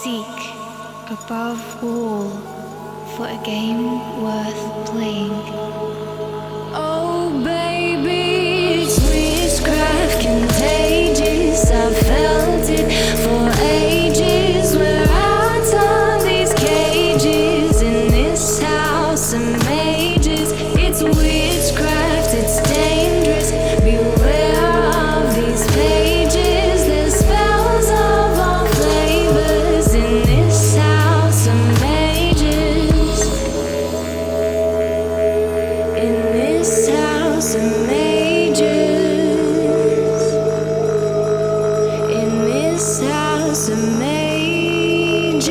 Seek above all for a game worth playing. Oh baby, it's witchcraft contagious. I felt it for ages. We're out of these cages in this house of mages. It's witchcraft, it's dangerous. Beware of these pages. There's spells of all flavors in this house of mages. In this house of mages. In this house of mages.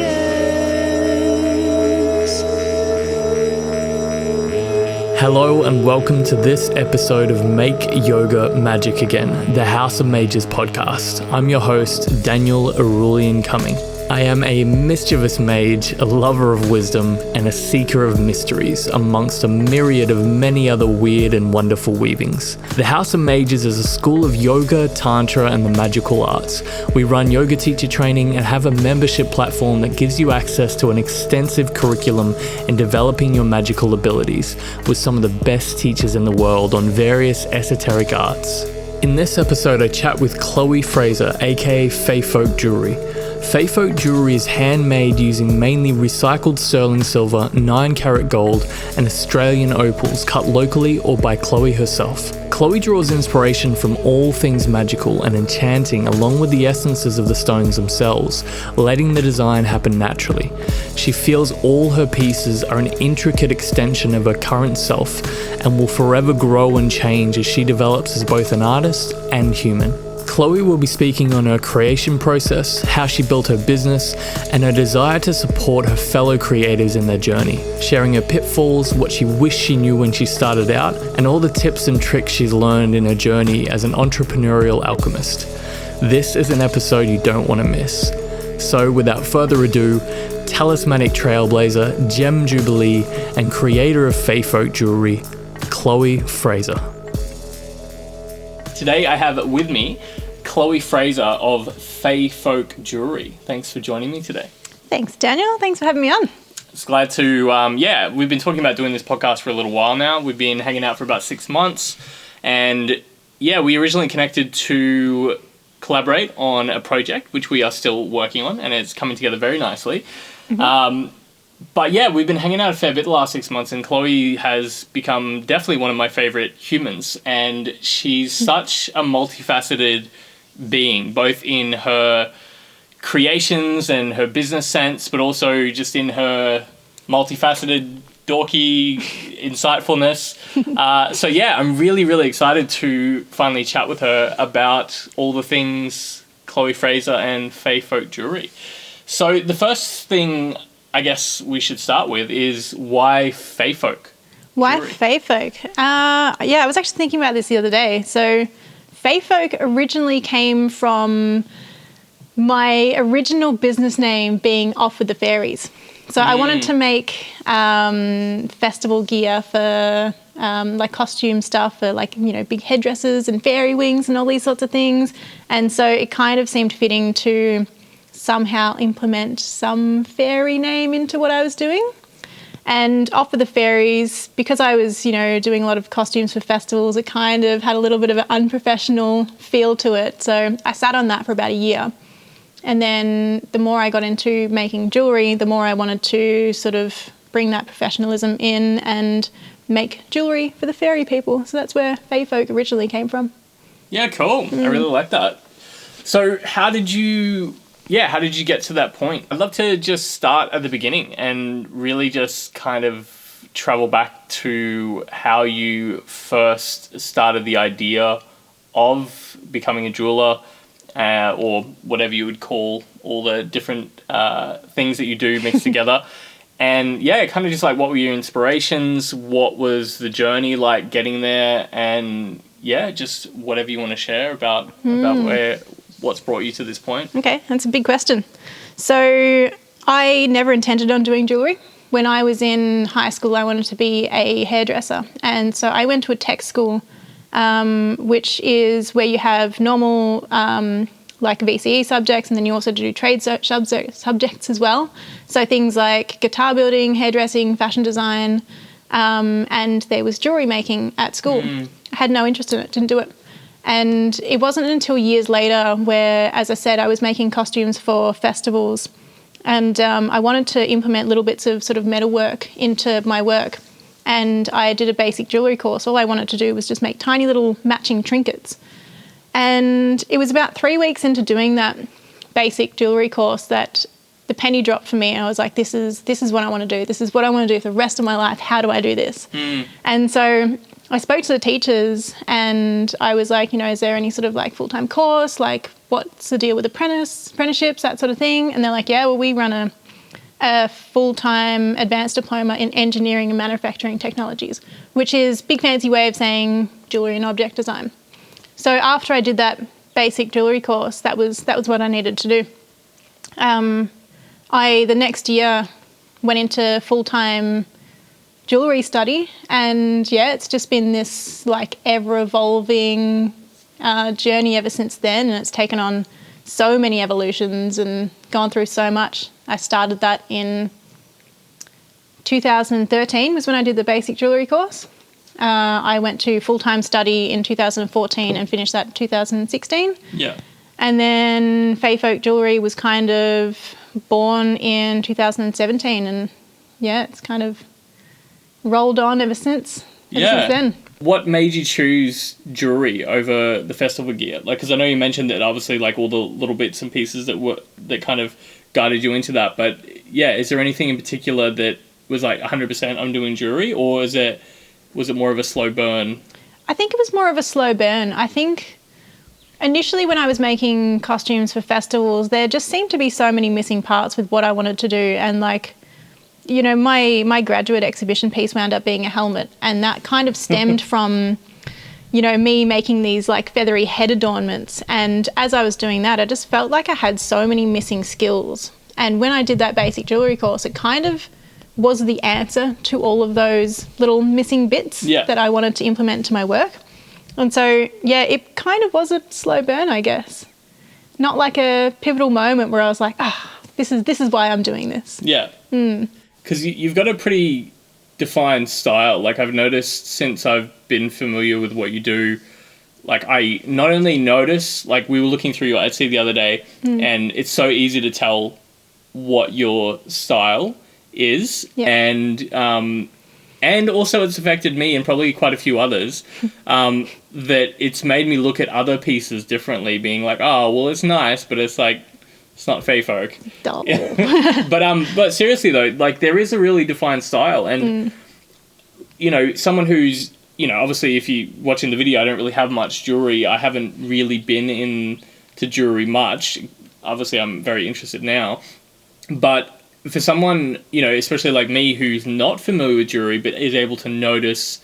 Hello and welcome to this episode of Make Yoga Magick Again, the House of Mages podcast. I'm your host, Daniel Erulian Cuming. I am a mischievous mage, a lover of wisdom, and a seeker of mysteries, amongst a myriad of many other weird and wonderful weavings. The House of Mages is a school of yoga, tantra, and the magical arts. We run yoga teacher training and have a membership platform that gives you access to an extensive curriculum in developing your magical abilities with some of the best teachers in the world on various esoteric arts. In this episode, I chat with Chloe Fraser, aka Fae Folk Jewellery. Fae Folk Jewellery is handmade using mainly recycled sterling silver, 9-carat gold, and Australian opals cut locally or by Chloe herself. Chloe draws inspiration from all things magical and enchanting along with the essences of the stones themselves, letting the design happen naturally. She feels all her pieces are an intricate extension of her current self and will forever grow and change as she develops as both an artist and human. Chloe will be speaking on her creation process, how she built her business, and her desire to support her fellow creators in their journey, sharing her pitfalls, what she wished she knew when she started out, and all the tips and tricks she's learned in her journey as an entrepreneurial alchemist. This is an episode you don't want to miss. So without further ado, talismanic trailblazer, gem jubilee, and creator of Fae Folk Jewellery, Chloe Fraser. Today I have with me Chloe Fraser of Fae Folk Jewellery. Thanks for joining me today. Thanks, Daniel. Thanks for having me on. It's glad to, we've been talking about doing this podcast for a little while now. We've been hanging out for about 6 months. And we originally connected to collaborate on a project, which we are still working on, and it's coming together very nicely. Mm-hmm. But we've been hanging out a fair bit the last 6 months, and Chloe has become definitely one of my favorite humans. And she's such a multifaceted being, both in her creations and her business sense, but also just in her multifaceted, dorky insightfulness. I'm really, really excited to finally chat with her about all the things Chloe Fraser and Fae Folk Jewellery. So the first thing I guess we should start with is why Fae Folk? Why Fae Folk? I was actually thinking about this the other day. So Fae Folk originally came from my original business name being Off with the Fairies. So I wanted to make festival gear for like costume stuff for big headdresses and fairy wings and all these sorts of things. And so it kind of seemed fitting to somehow implement some fairy name into what I was doing. And Off with the Fairies, because I was, doing a lot of costumes for festivals, it kind of had a little bit of an unprofessional feel to it. So I sat on that for about a year. And then the more I got into making jewellery, the more I wanted to sort of bring that professionalism in and make jewellery for the fairy people. So that's where Fae Folk originally came from. Yeah, cool. I really like that. So how did you get to that point? I'd love to just start at the beginning and really just kind of travel back to how you first started the idea of becoming a jeweler, or whatever you would call all the different things that you do mixed together. And kind of just like, what were your inspirations? What was the journey like getting there? And just whatever you want to share about what's brought you to this point. Okay, that's a big question. So I never intended on doing jewellery. When I was in high school, I wanted to be a hairdresser. And so I went to a tech school which is where you have normal like VCE subjects, and then you also do trade subjects as well. So things like guitar building, hairdressing, fashion design, and there was jewellery making at school. I had no interest in it, didn't do it. And it wasn't until years later where, as I said, I was making costumes for festivals, and I wanted to implement little bits of sort of metalwork into my work. And I did a basic jewellery course. All I wanted to do was just make tiny little matching trinkets. And it was about 3 weeks into doing that basic jewellery course that the penny dropped for me. And I was like, this is what I want to do. This is what I want to do for the rest of my life. How do I do this? And so I spoke to the teachers and I was like, you know, is there any sort of like full-time course? Like, what's the deal with apprenticeships, that sort of thing? And they're like, yeah, well, we run a full-time advanced diploma in engineering and manufacturing technologies, which is big fancy way of saying jewellery and object design. So after I did that basic jewellery course, that was what I needed to do. I the next year went into full-time jewellery study, and yeah, it's just been this like ever-evolving journey ever since then, and it's taken on so many evolutions and gone through so much. I started that in 2013 was when I did the basic jewellery course. I went to full-time study in 2014 and finished that in 2016. Yeah. And then Fae Folk Jewellery was kind of born in 2017, and yeah, it's kind of rolled on ever since then. What made you choose jewellery over the festival gear? Like, because I know you mentioned that obviously like all the little bits and pieces that kind of guided you into that, but yeah, is there anything in particular that was like 100% I'm doing jewellery, or was it more of a slow burn? I think it was more of a slow burn. I think initially when I was making costumes for festivals, there just seemed to be so many missing parts with what I wanted to do, and like, you know, my graduate exhibition piece wound up being a helmet, and that kind of stemmed from, you know, me making these like feathery head adornments. And as I was doing that, I just felt like I had so many missing skills. And when I did that basic jewellery course, it kind of was the answer to all of those little missing bits that I wanted to implement into my work. And so, yeah, it kind of was a slow burn, I guess. Not like a pivotal moment where I was like, this is why I'm doing this. Yeah. Because you've got a pretty defined style. Like, I've noticed since I've been familiar with what you do, like, I not only notice, like, we were looking through your Etsy the other day, and it's so easy to tell what your style is. Yeah. And also it's affected me and probably quite a few others, that it's made me look at other pieces differently, being like, oh, well, it's nice, but it's like, it's not Fae Folk. Dull. But seriously though, like, there is a really defined style, and you know, someone who's, you know, obviously if you watching the video, I don't really have much jewelry. I haven't really been into jewelry much. Obviously, I'm very interested now, but for someone, you know, especially like me, who's not familiar with jewelry but is able to notice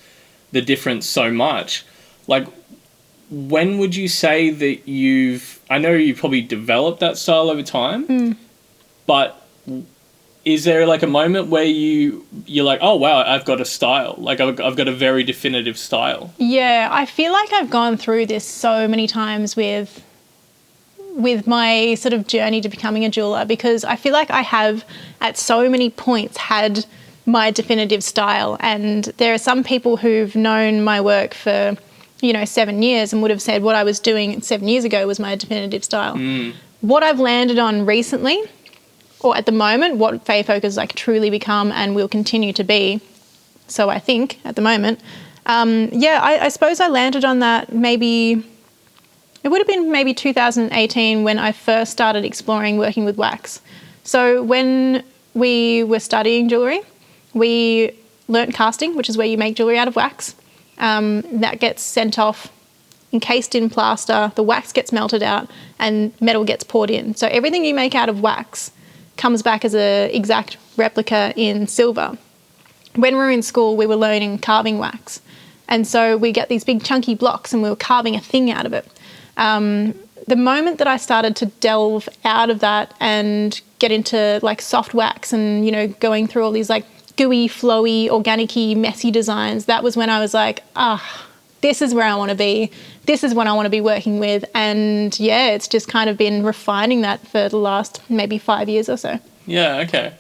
the difference so much, like, when would you say that I know you've probably developed that style over time, but is there like a moment where you're like, oh wow, I've got a style, like I've got a very definitive style? Yeah, I feel like I've gone through this so many times with my sort of journey to becoming a jeweler, because I feel like I have at so many points had my definitive style, and there are some people who've known my work for, you know, 7 years and would have said what I was doing 7 years ago was my definitive style. What I've landed on recently, or at the moment, what Fae Folk has like truly become and will continue to be, so I think at the moment, I suppose I landed on that maybe, it would have been maybe 2018 when I first started exploring working with wax. So when we were studying jewellery, we learnt casting, which is where you make jewellery out of wax. That gets sent off, encased in plaster, the wax gets melted out, and metal gets poured in. So everything you make out of wax comes back as an exact replica in silver. When we were in school, we were learning carving wax. And so we get these big chunky blocks and we were carving a thing out of it. The moment that I started to delve out of that and get into like soft wax and, you know, going through all these like gooey, flowy, organic-y, messy designs, that was when I was like, this is where I want to be. This is what I want to be working with. And yeah, it's just kind of been refining that for the last maybe 5 years or so. Yeah, okay.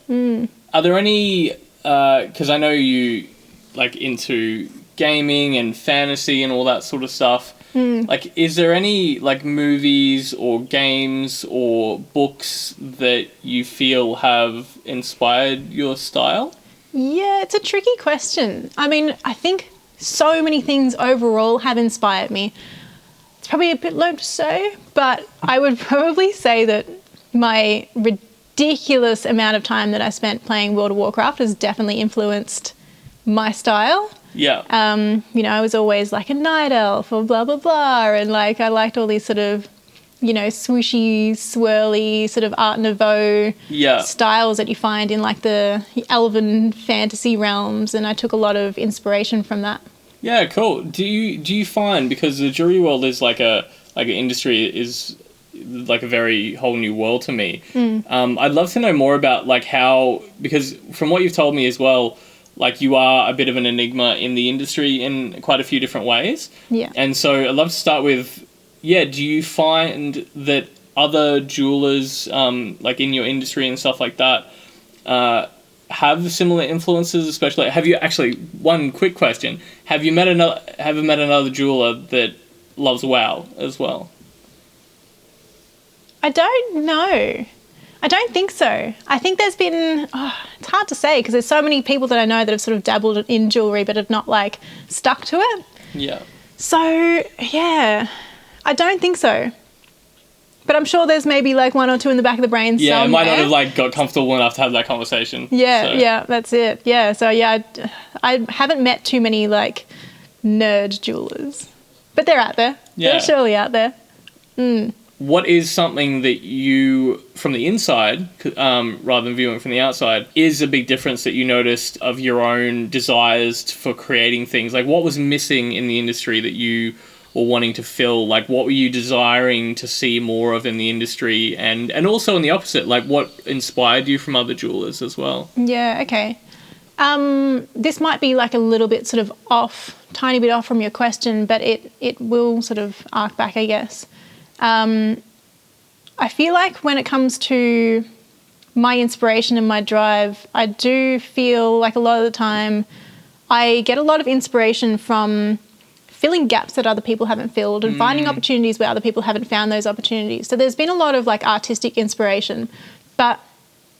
Are there any, because I know you like into gaming and fantasy and all that sort of stuff. Like, is there any like movies or games or books that you feel have inspired your style? Yeah, it's a tricky question. I mean, I think so many things overall have inspired me. It's probably a bit low to say, but I would probably say that my ridiculous amount of time that I spent playing World of Warcraft has definitely influenced my style. Yeah. You know, I was always like a night elf or blah, blah, blah. And like, I liked all these sort of, you know, swooshy, swirly sort of Art Nouveau styles that you find in like the elven fantasy realms. And I took a lot of inspiration from that. Yeah, cool. Do you find, because the jewelry world is like an industry is like a very whole new world to me. I'd love to know more about like how, because from what you've told me as well, like you are a bit of an enigma in the industry in quite a few different ways. Yeah. And so I'd love to start with, do you find that other jewelers, like in your industry and stuff like that, have similar influences? Especially, one quick question: have you met another jeweler that loves WoW as well? I don't know. I don't think so. I think there's been, it's hard to say because there's so many people that I know that have sort of dabbled in jewellery but have not like stuck to it. Yeah. So, yeah, I don't think so. But I'm sure there's maybe like one or two in the back of the brain somewhere. Yeah, it might not have like got comfortable enough to have that conversation. Yeah, that's it. Yeah, so yeah, I haven't met too many like nerd jewellers. But they're out there. Yeah. They're surely out there. What is something that you, from the inside, rather than viewing from the outside, is a big difference that you noticed of your own desires for creating things? Like, what was missing in the industry that you were wanting to fill? Like, what were you desiring to see more of in the industry? And also on the opposite, like, what inspired you from other jewelers as well? Yeah, okay. This might be like a little bit sort of off, tiny bit off from your question, but it will sort of arc back, I guess. I feel like when it comes to my inspiration and my drive, I do feel like a lot of the time I get a lot of inspiration from filling gaps that other people haven't filled and finding opportunities where other people haven't found those opportunities. So there's been a lot of like artistic inspiration, but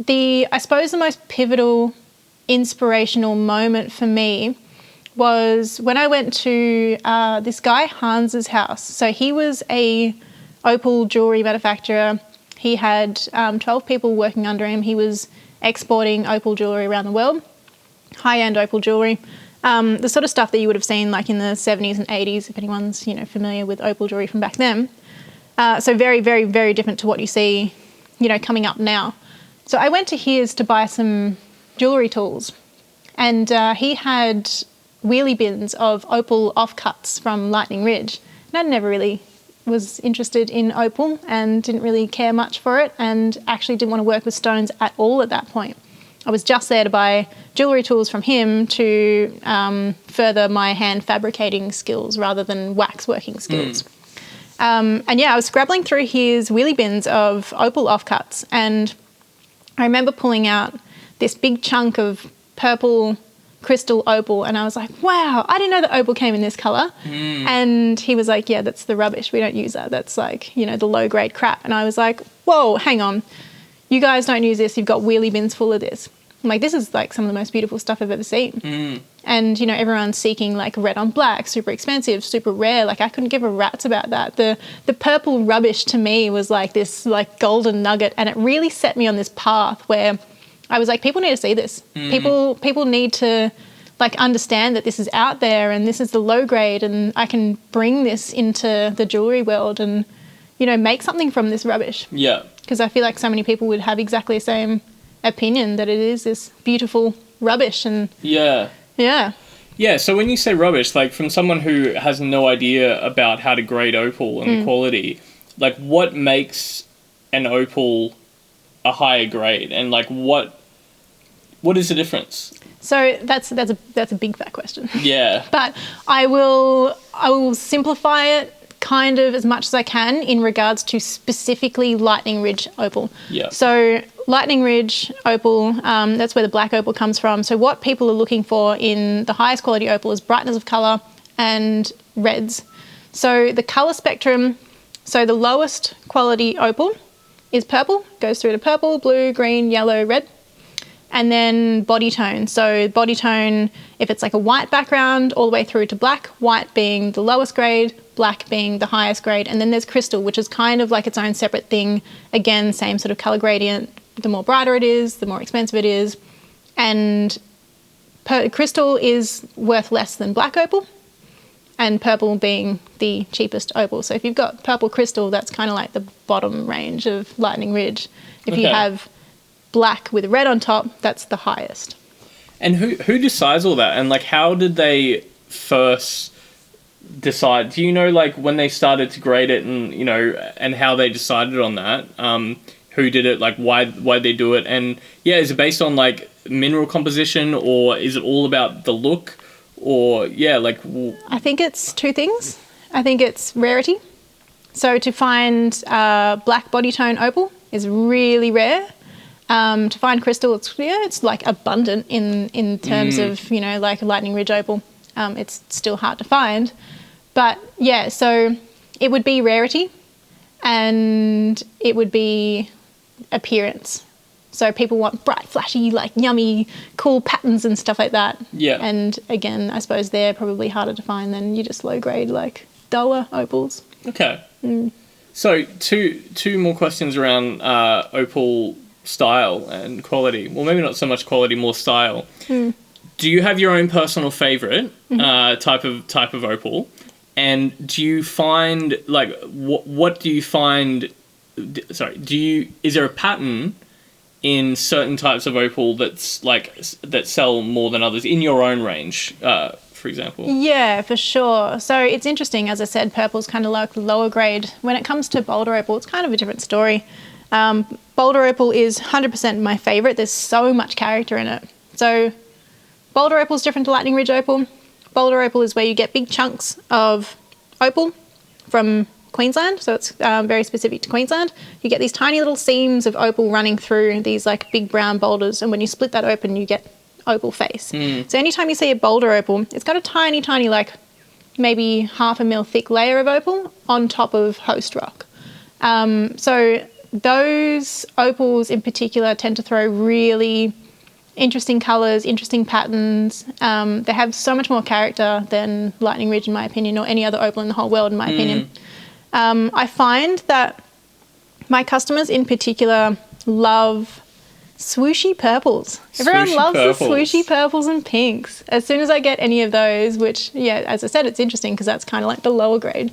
I suppose the most pivotal inspirational moment for me was when I went to this guy Hans's house. So he was a opal jewellery manufacturer. He had 12 people working under him. He was exporting opal jewellery around the world, high-end opal jewellery, the sort of stuff that you would have seen like in the 70s and 80s, if anyone's familiar with opal jewellery from back then. So very, very, very different to what you see, coming up now. So I went to his to buy some jewellery tools, and he had wheelie bins of opal offcuts from Lightning Ridge. And I'd never really was interested in opal and didn't really care much for it, and actually didn't want to work with stones at all at that point. I was just there to buy jewellery tools from him to further my hand fabricating skills rather than wax working skills. I was scrabbling through his wheelie bins of opal offcuts, and I remember pulling out this big chunk of purple crystal opal, and I was like, wow, I didn't know that opal came in this colour. And he was like, yeah, that's the rubbish, we don't use that, that's like the low grade crap. And I was like, whoa, hang on, you guys don't use this, you've got wheelie bins full of this. I'm like, this is like some of the most beautiful stuff I've ever seen. And everyone's seeking like red on black, super expensive, super rare. Like I couldn't give a rat's about that. The purple rubbish to me was like this like golden nugget, and it really set me on this path where I was like, people need to see this. People need to like understand that this is out there and this is the low grade, and I can bring this into the jewellery world and, make something from this rubbish. Yeah. Because I feel like so many people would have exactly the same opinion that it is this beautiful rubbish. And yeah. So when you say rubbish, like from someone who has no idea about how to grade opal and the quality, like what makes an opal a higher grade, and like what is the difference? So that's a big fat question. Yeah. But I will simplify it kind of as much as I can in regards to specifically Lightning Ridge opal. Yeah. So Lightning Ridge opal, that's where the black opal comes from. So what people are looking for in the highest quality opal is brightness of colour and reds. So the colour spectrum, so the lowest quality opal is purple, goes through to purple, blue, green, yellow, red. And then body tone. So body tone, if it's like a white background, all the way through to black, white being the lowest grade, black being the highest grade. And then there's crystal, which is kind of like its own separate thing. Again, same sort of color gradient. The more brighter it is, the more expensive it is. And crystal is worth less than black opal, and purple being the cheapest opal. So if you've got purple crystal, that's kind of like the bottom range of Lightning Ridge. If you have black with red on top, that's the highest. And who decides all that? And like, how did they first decide? Do you know, like, when they started to grade it, and you know, and how they decided on that? Who did it? Like, why they do it? And yeah, is it based on like mineral composition, or is it all about the look? Or yeah, like, I think it's two things. I think it's rarity. So to find black body tone opal is really rare. To find crystal, it's like abundant in terms of, you know, like a Lightning Ridge opal. It's still hard to find. But yeah, so it would be rarity and it would be appearance. So people want bright, flashy, like yummy, cool patterns and stuff like that. Yeah. And again, I suppose they're probably harder to find than you just low grade, like duller opals. Okay. So two more questions around opal style and quality. Well, maybe not so much quality, more style. Do you have your own personal favorite type of opal? And do you find, like, what do you find? Sorry, is there a pattern in certain types of opal that's like that sell more than others in your own range, for example? Yeah, for sure. So it's interesting, as I said, purple's kind of like lower grade. When it comes to boulder opal, it's kind of a different story. Boulder opal is 100% my favourite. There's so much character in it. So boulder opal is different to Lightning Ridge opal. Boulder opal is where you get big chunks of opal from Queensland, so it's very specific to Queensland. You get these tiny little seams of opal running through these like big brown boulders, and when you split that open, you get opal face. So anytime you see a boulder opal, it's got a tiny, tiny, like maybe 0.5 mil thick layer of opal on top of host rock. So those opals in particular tend to throw really interesting colours, interesting patterns. They have so much more character than Lightning Ridge, in my opinion, or any other opal in the whole world, in my opinion. I find that my customers in particular love swooshy purples. Everyone loves the swooshy purples and pinks. As soon as I get any of those, which, yeah, as I said, it's interesting because that's kind of like the lower grade.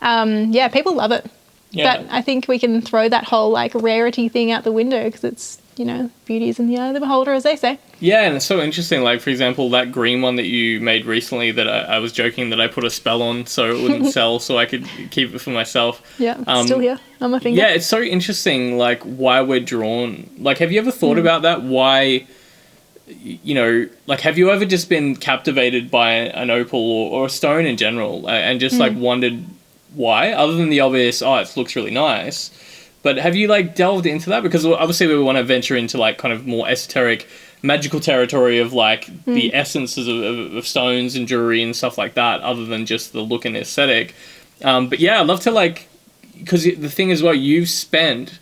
Yeah, people love it. Yeah. But I think we can throw that whole like rarity thing out the window because it's, you know, beauty is in the eye of the beholder, as they say. Yeah, and it's so interesting. Like, for example, that green one that you made recently that I was joking that I put a spell on so it wouldn't sell, so I could keep it for myself. Yeah, it's still here on my finger. Yeah, it's so interesting, like, why we're drawn. Like, have you ever thought about that? Why, you know, like, have you ever just been captivated by an opal or a stone in general and just, like, wondered why? Other than the obvious, oh, it looks really nice. But have you, like, delved into that? Because obviously we want to venture into, like, kind of more esoteric, magical territory of, like, the essences of stones and jewelry and stuff like that, other than just the look and aesthetic. But, yeah, I'd love to, like... Because the thing is, well, you've spent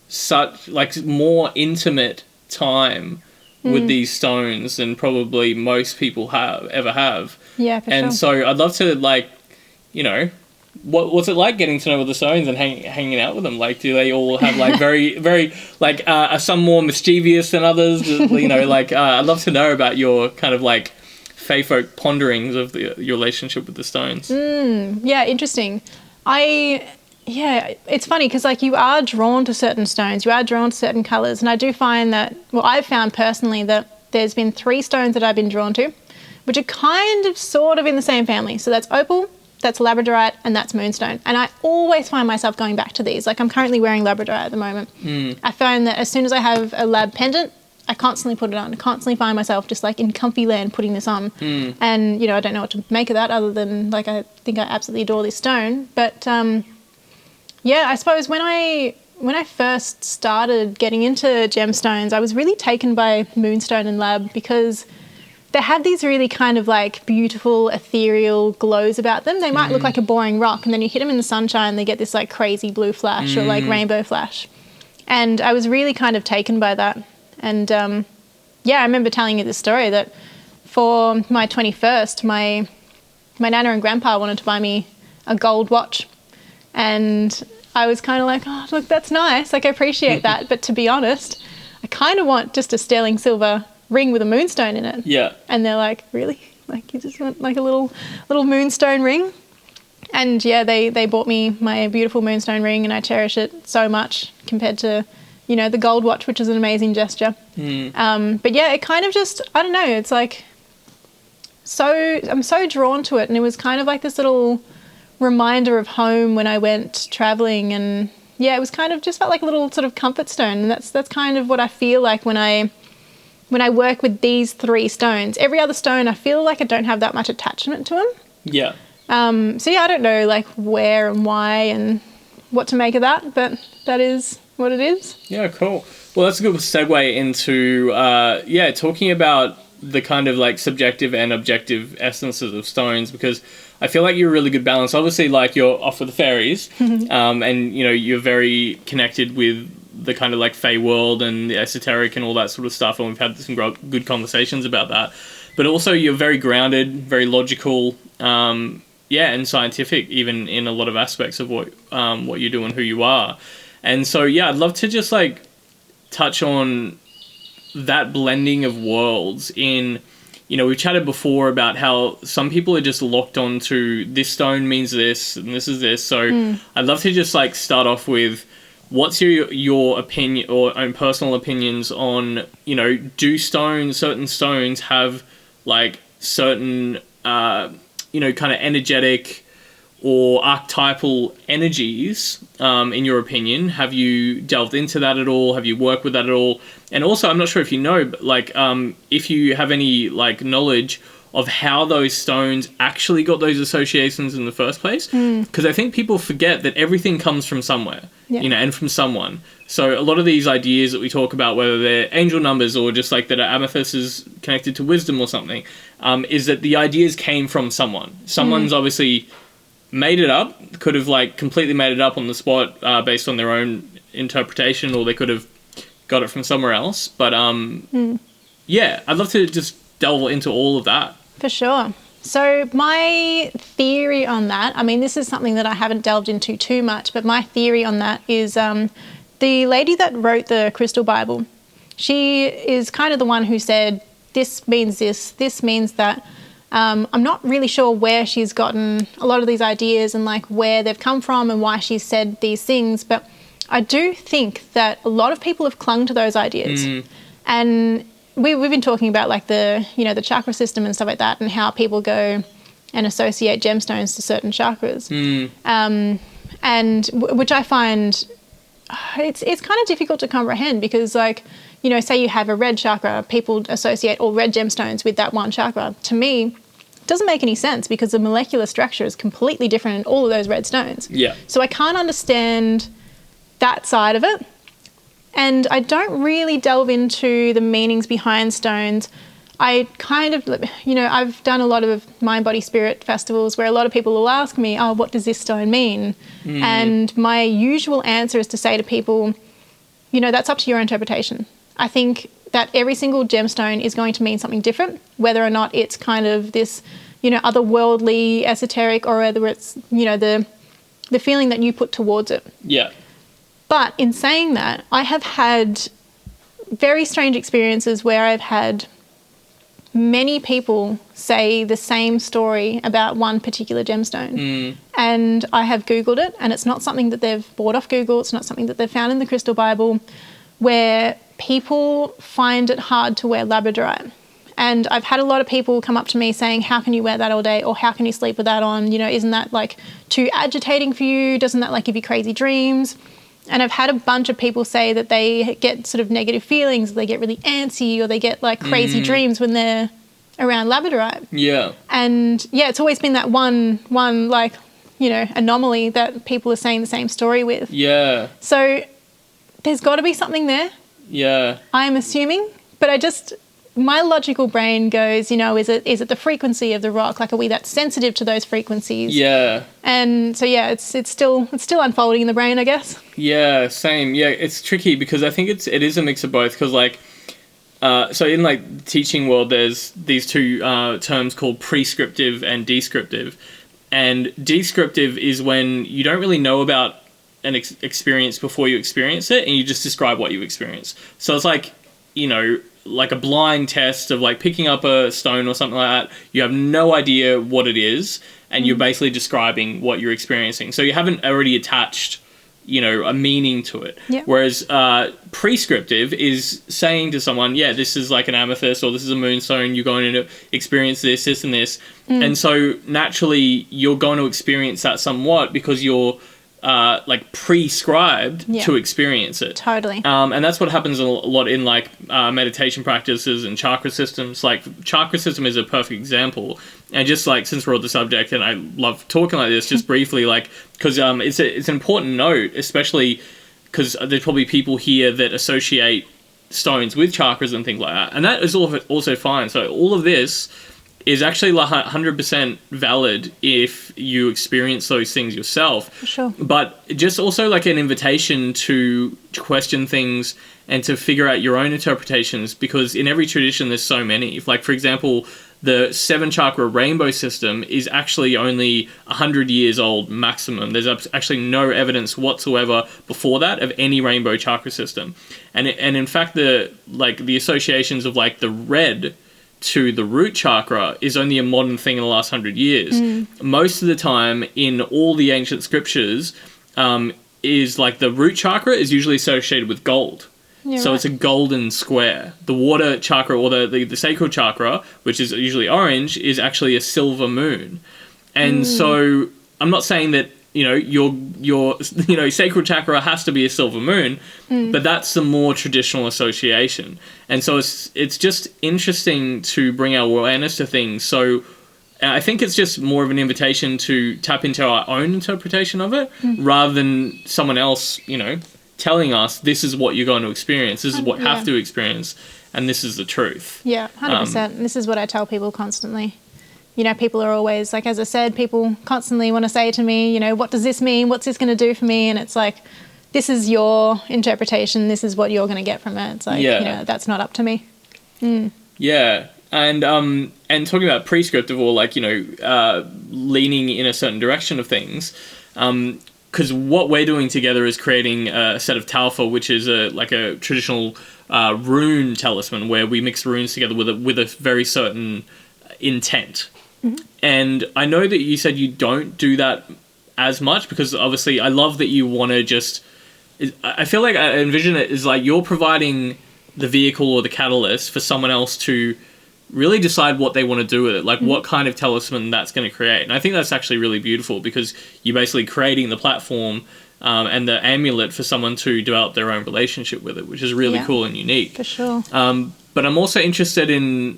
such, like, more intimate time with these stones than probably most people ever have. Yeah, for sure. And so I'd love to, like, you know... What's it like getting to know the stones and hanging out with them? Like, do they all have, like, very, very, like, are some more mischievous than others? You know, like, I'd love to know about your kind of, like, Fae Folk ponderings of your relationship with the stones. Yeah, interesting. It's funny because, like, you are drawn to certain stones, you are drawn to certain colours, and I do find that, well, I've found personally that there's been 3 stones that I've been drawn to, which are kind of sort of in the same family. So that's opal, that's labradorite, and that's moonstone. And I always find myself going back to these. Like, I'm currently wearing labradorite at the moment. I find that as soon as I have a lab pendant, I constantly put it on. I constantly find myself just like in comfy land putting this on. And, I don't know what to make of that other than like I think I absolutely adore this stone. But I suppose when I first started getting into gemstones, I was really taken by moonstone and lab because they have these really kind of like beautiful ethereal glows about them. They might look like a boring rock, and then you hit them in the sunshine, they get this like crazy blue flash or like rainbow flash. And I was really kind of taken by that. And I remember telling you this story that for my 21st, my nana and grandpa wanted to buy me a gold watch. And I was kind of like, oh, look, that's nice. Like, I appreciate that. But to be honest, I kind of want just a sterling silver ring with a moonstone in it. Yeah. And they're like, really? Like, you just want like a little moonstone ring? And yeah, they bought me my beautiful moonstone ring, and I cherish it so much compared to, the gold watch, which is an amazing gesture. But yeah, it kind of just, I don't know, it's like, I'm so drawn to it. And it was kind of like this little reminder of home when I went traveling. And yeah, it was kind of just felt like a little sort of comfort stone. And that's kind of what I feel like when I work with these 3 stones. Every other stone, I feel like I don't have that much attachment to them. Yeah. So yeah, I don't know like where and why and what to make of that, but that is what it is. Yeah, cool. Well, that's a good segue into, talking about the kind of like subjective and objective essences of stones, because I feel like you're a really good balance. Obviously, like you're off with the fairies, and you're very connected with the kind of like Fae world and the esoteric and all that sort of stuff, and we've had some good conversations about that. But also you're very grounded, very logical, and scientific even in a lot of aspects of what you do and who you are. And so I'd love to just like touch on that blending of worlds in, we've chatted before about how some people are just locked on to this stone means this and this is this. So I'd love to just like start off with, what's your opinion or own personal opinions on, do certain stones have like certain, kind of energetic or archetypal energies, in your opinion? Have you delved into that at all? Have you worked with that at all? And also, I'm not sure if you know, but like, if you have any like knowledge of how those stones actually got those associations in the first place. Because I think people forget that everything comes from somewhere, and from someone. So a lot of these ideas that we talk about, whether they're angel numbers or just like that amethyst is connected to wisdom or something, is that the ideas came from someone. Someone's obviously made it up, could have like completely made it up on the spot based on their own interpretation, or they could have got it from somewhere else. But I'd love to just delve into all of that. For sure. So my theory on that, I mean, this is something that I haven't delved into too much, but my theory on that is the lady that wrote the Crystal Bible, she is kind of the one who said, this means this, this means that. I'm not really sure where she's gotten a lot of these ideas and like where they've come from and why she's said these things, but I do think that a lot of people have clung to those ideas. And we've been talking about like the chakra system and stuff like that, and how people go and associate gemstones to certain chakras. And which I find it's kind of difficult to comprehend, because like, say you have a red chakra, people associate all red gemstones with that one chakra. To me, it doesn't make any sense, because the molecular structure is completely different in all of those red stones. Yeah. So I can't understand that side of it. And I don't really delve into the meanings behind stones. I kind of, I've done a lot of mind, body, spirit festivals where a lot of people will ask me, oh, what does this stone mean? And my usual answer is to say to people, that's up to your interpretation. I think that every single gemstone is going to mean something different, whether or not it's kind of this, otherworldly, esoteric, or whether it's, the feeling that you put towards it. Yeah. But in saying that, I have had very strange experiences where I've had many people say the same story about one particular gemstone. And I have Googled it, and it's not something that they've bought off Google. It's not something that they've found in the Crystal Bible, where people find it hard to wear labradorite. And I've had a lot of people come up to me saying, how can you wear that all day? Or how can you sleep with that on? Isn't that like too agitating for you? Doesn't that like give you crazy dreams? And I've had a bunch of people say that they get sort of negative feelings, they get really antsy, or they get like crazy dreams when they're around labradorite. Yeah. And yeah, it's always been that one like, you know, anomaly that people are saying the same story with. Yeah. So there's got to be something there. Yeah. I'm assuming, but my logical brain goes, you know, is it the frequency of the rock? Like, are we that sensitive to those frequencies? Yeah. And so yeah, it's still unfolding in the brain, I guess. Yeah, same. Yeah, it's tricky because I think it is a mix of both, because like so in like the teaching world there's these two terms called prescriptive and descriptive. And descriptive is when you don't really know about an experience before you experience it, and you just describe what you experience. So it's like, you know, like a blind test of like picking up a stone or something like that. You have no idea what it is, and you're basically describing what you're experiencing. So you haven't already attached, you know, a meaning to it. Yeah. Whereas prescriptive is saying to someone, yeah, this is like an amethyst, or this is a moonstone, you're going to experience this, this, and this. And so naturally you're going to experience that somewhat because you're like prescribed to experience it. Totally. And that's what happens a lot in like meditation practices and chakra systems. Like chakra system is a perfect example. And just like, since we're on the subject, and I love talking like this, just briefly, like, because it's an important note, especially because there's probably people here that associate stones with chakras and things like that. And that is also fine. So all of this is actually 100% valid if you experience those things yourself. For sure. But just also like an invitation to question things and to figure out your own interpretations, because in every tradition there's so many. Like, for example, the 7 chakra rainbow system is actually only 100 years old maximum. There's actually no evidence whatsoever before that of any rainbow chakra system. And in fact, the associations of like the red to the root chakra is only a modern thing in the last 100 years. Most of the time in all the ancient scriptures is like the root chakra is usually associated with gold. So it's a golden square. The water chakra, or the sacral chakra, which is usually orange, is actually a silver moon. And so I'm not saying that, you know, your sacral chakra has to be a silver moon, but that's the more traditional association. And so it's just interesting to bring our awareness to things. So I think it's just more of an invitation to tap into our own interpretation of it, rather than someone else, you know, telling us this is what you're going to experience, this is what you have to experience, and this is the truth. Yeah, 100%. This is what I tell people constantly. You know, people are always, like, as I said, people constantly want to say to me, you know, what does this mean? What's this going to do for me? And it's like, this is your interpretation. This is what you're going to get from it. It's like, you know, that's not up to me. Yeah. And talking about prescriptive, or like, you know, leaning in a certain direction of things, because what we're doing together is creating a set of Talfa, which is a traditional rune talisman where we mix runes together with a very certain intent. And I know that you said you don't do that as much, because obviously I love that you want to just... I feel like I envision it as like you're providing the vehicle or the catalyst for someone else to really decide what they want to do with it, like what kind of talisman that's going to create. And I think that's actually really beautiful, because you're basically creating the platform and the amulet for someone to develop their own relationship with it, which is really cool and unique. For sure. But I'm also interested in,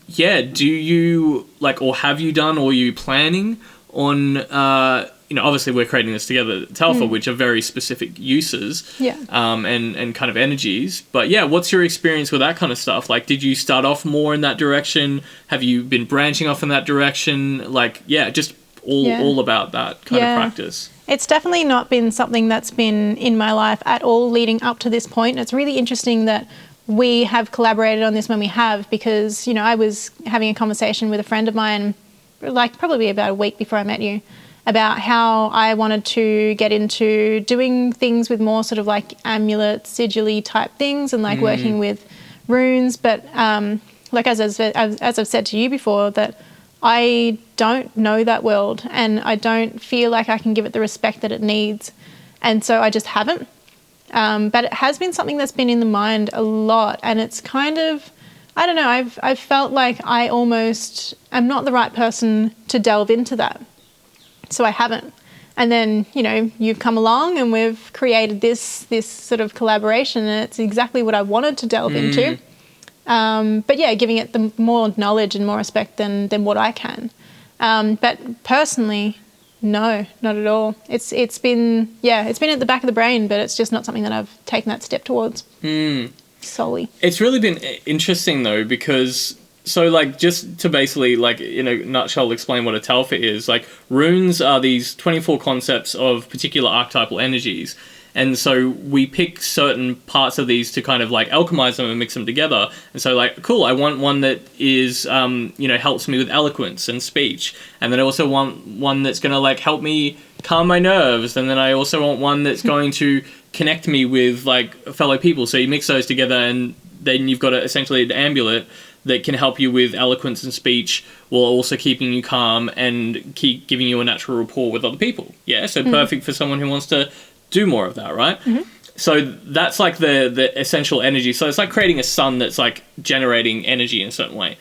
do you, like, or have you done, or are you planning on, you know, obviously we're creating this together, Talfa, which are very specific uses and kind of energies. But yeah, what's your experience with that kind of stuff? Like, did you start off more in that direction? Have you been branching off in that direction? Like, just all about that kind of practice. It's definitely not been something that's been in my life at all leading up to this point. It's really interesting that we have collaborated on this when we have, because, you know, I was having a conversation with a friend of mine, like probably about a week before I met you, about how I wanted to get into doing things with more sort of like amulet, sigil-y type things, and like working with runes. But like as I've said to you before, that I don't know that world, and I don't feel like I can give it the respect that it needs. And so I just haven't. But it has been something that's been in the mind a lot, and it's kind of, I don't know, I've felt like I almost am not the right person to delve into that. So I haven't. And then, you know, you've come along and we've created this sort of collaboration, and it's exactly what I wanted to delve into. But yeah, giving it the more knowledge and more respect than what I can. But personally, no, not at all. It's been at the back of the brain, but it's just not something that I've taken that step towards solely. It's really been interesting though, because so like just to basically like in a nutshell explain what a Talfa is, like runes are these 24 concepts of particular archetypal energies. And so we pick certain parts of these to kind of like alchemize them and mix them together. And so like, cool, I want one that is, helps me with eloquence and speech. And then I also want one that's going to like help me calm my nerves. And then I also want one that's going to connect me with like fellow people. So you mix those together and then you've got essentially an amulet that can help you with eloquence and speech while also keeping you calm and keep giving you a natural rapport with other people. Yeah, so perfect for someone who wants to do more of that, right? So that's like the essential energy. So it's like creating a sun that's like generating energy in a certain way.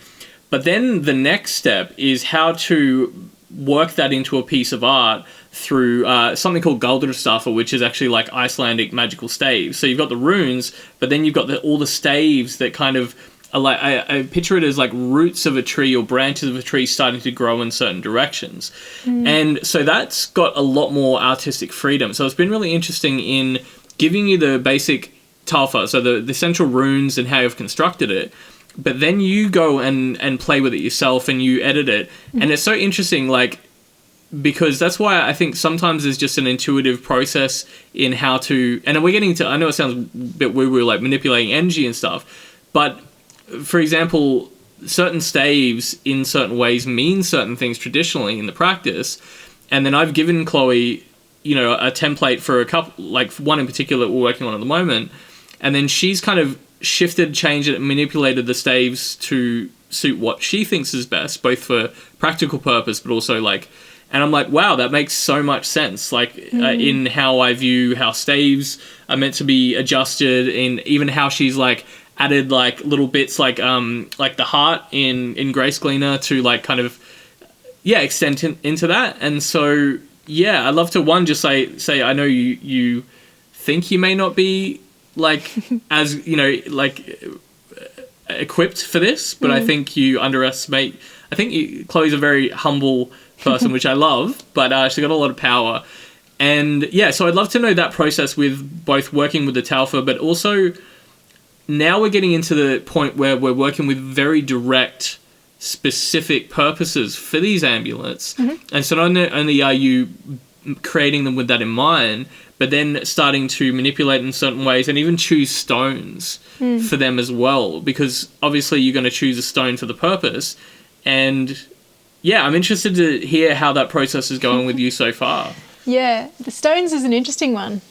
But then the next step is how to work that into a piece of art through something called Galdurstaffa, which is actually like Icelandic magical staves. So you've got the runes, but then you've got all the staves that kind of are like, I picture it as like roots of a tree or branches of a tree starting to grow in certain directions. And so that's got a lot more artistic freedom. So it's been really interesting in giving you the basic Talfa, so the central runes and how you've constructed it. But then you go and play with it yourself and you edit it. And it's so interesting, like, because that's why I think sometimes there's just an intuitive process in how to, and we're getting to, I know it sounds a bit woo-woo, like manipulating energy and stuff, but for example, certain staves in certain ways mean certain things traditionally in the practice. And then I've given Chloe, you know, a template for a couple, like one in particular we're working on at the moment. And then she's kind of shifted, changed it, manipulated the staves to suit what she thinks is best, both for practical purpose, but also like, and I'm like, wow, that makes so much sense. Like in how I view how staves are meant to be adjusted, in even how she's like added like little bits like the heart in Grace Gleaner to like kind of extend into that. And so I love to just say I know you think you may not be like as you know like equipped for this, but I think you underestimate. I think Chloe's a very humble person, which I love, but she's got a lot of power. And so I'd love to know that process with both working with the Talfa, but also now we're getting into the point where we're working with very direct, specific purposes for these amulets. And so not only are you creating them with that in mind, but then starting to manipulate in certain ways and even choose stones for them as well, because obviously you're going to choose a stone for the purpose. And I'm interested to hear how that process is going with you so far. Yeah, the stones is an interesting one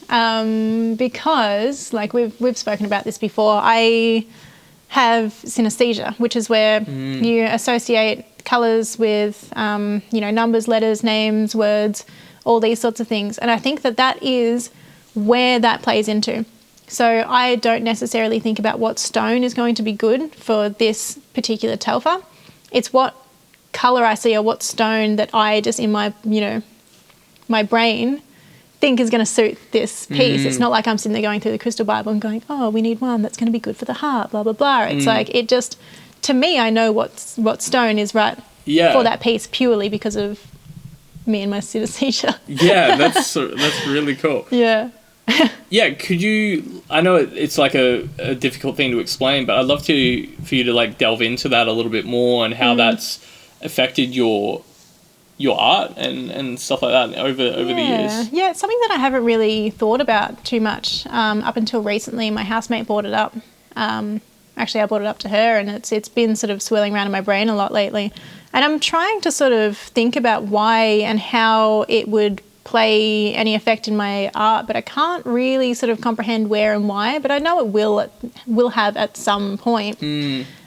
because, like we've spoken about this before, I have synesthesia, which is where you associate colours with, numbers, letters, names, words, all these sorts of things. And I think that is where that plays into. So I don't necessarily think about what stone is going to be good for this particular Talfa. It's what colour I see or what stone that I just in my, my brain think is going to suit this piece. It's not like I'm sitting there going through the crystal Bible and going, oh, we need one that's going to be good for the heart, blah, blah, blah. It's like it just, to me, I know what stone is right for that piece purely because of me and my synesthesia. Yeah, that's really cool. Yeah. Could you, I know it's like a difficult thing to explain, but I'd love for you to like delve into that a little bit more and how that's affected your art and stuff like that over the years. Yeah, it's something that I haven't really thought about too much up until recently. My housemate brought it up. Actually, I brought it up to her, and it's been sort of swirling around in my brain a lot lately. And I'm trying to sort of think about why and how it would play any effect in my art, but I can't really sort of comprehend where and why, but I know it will have at some point.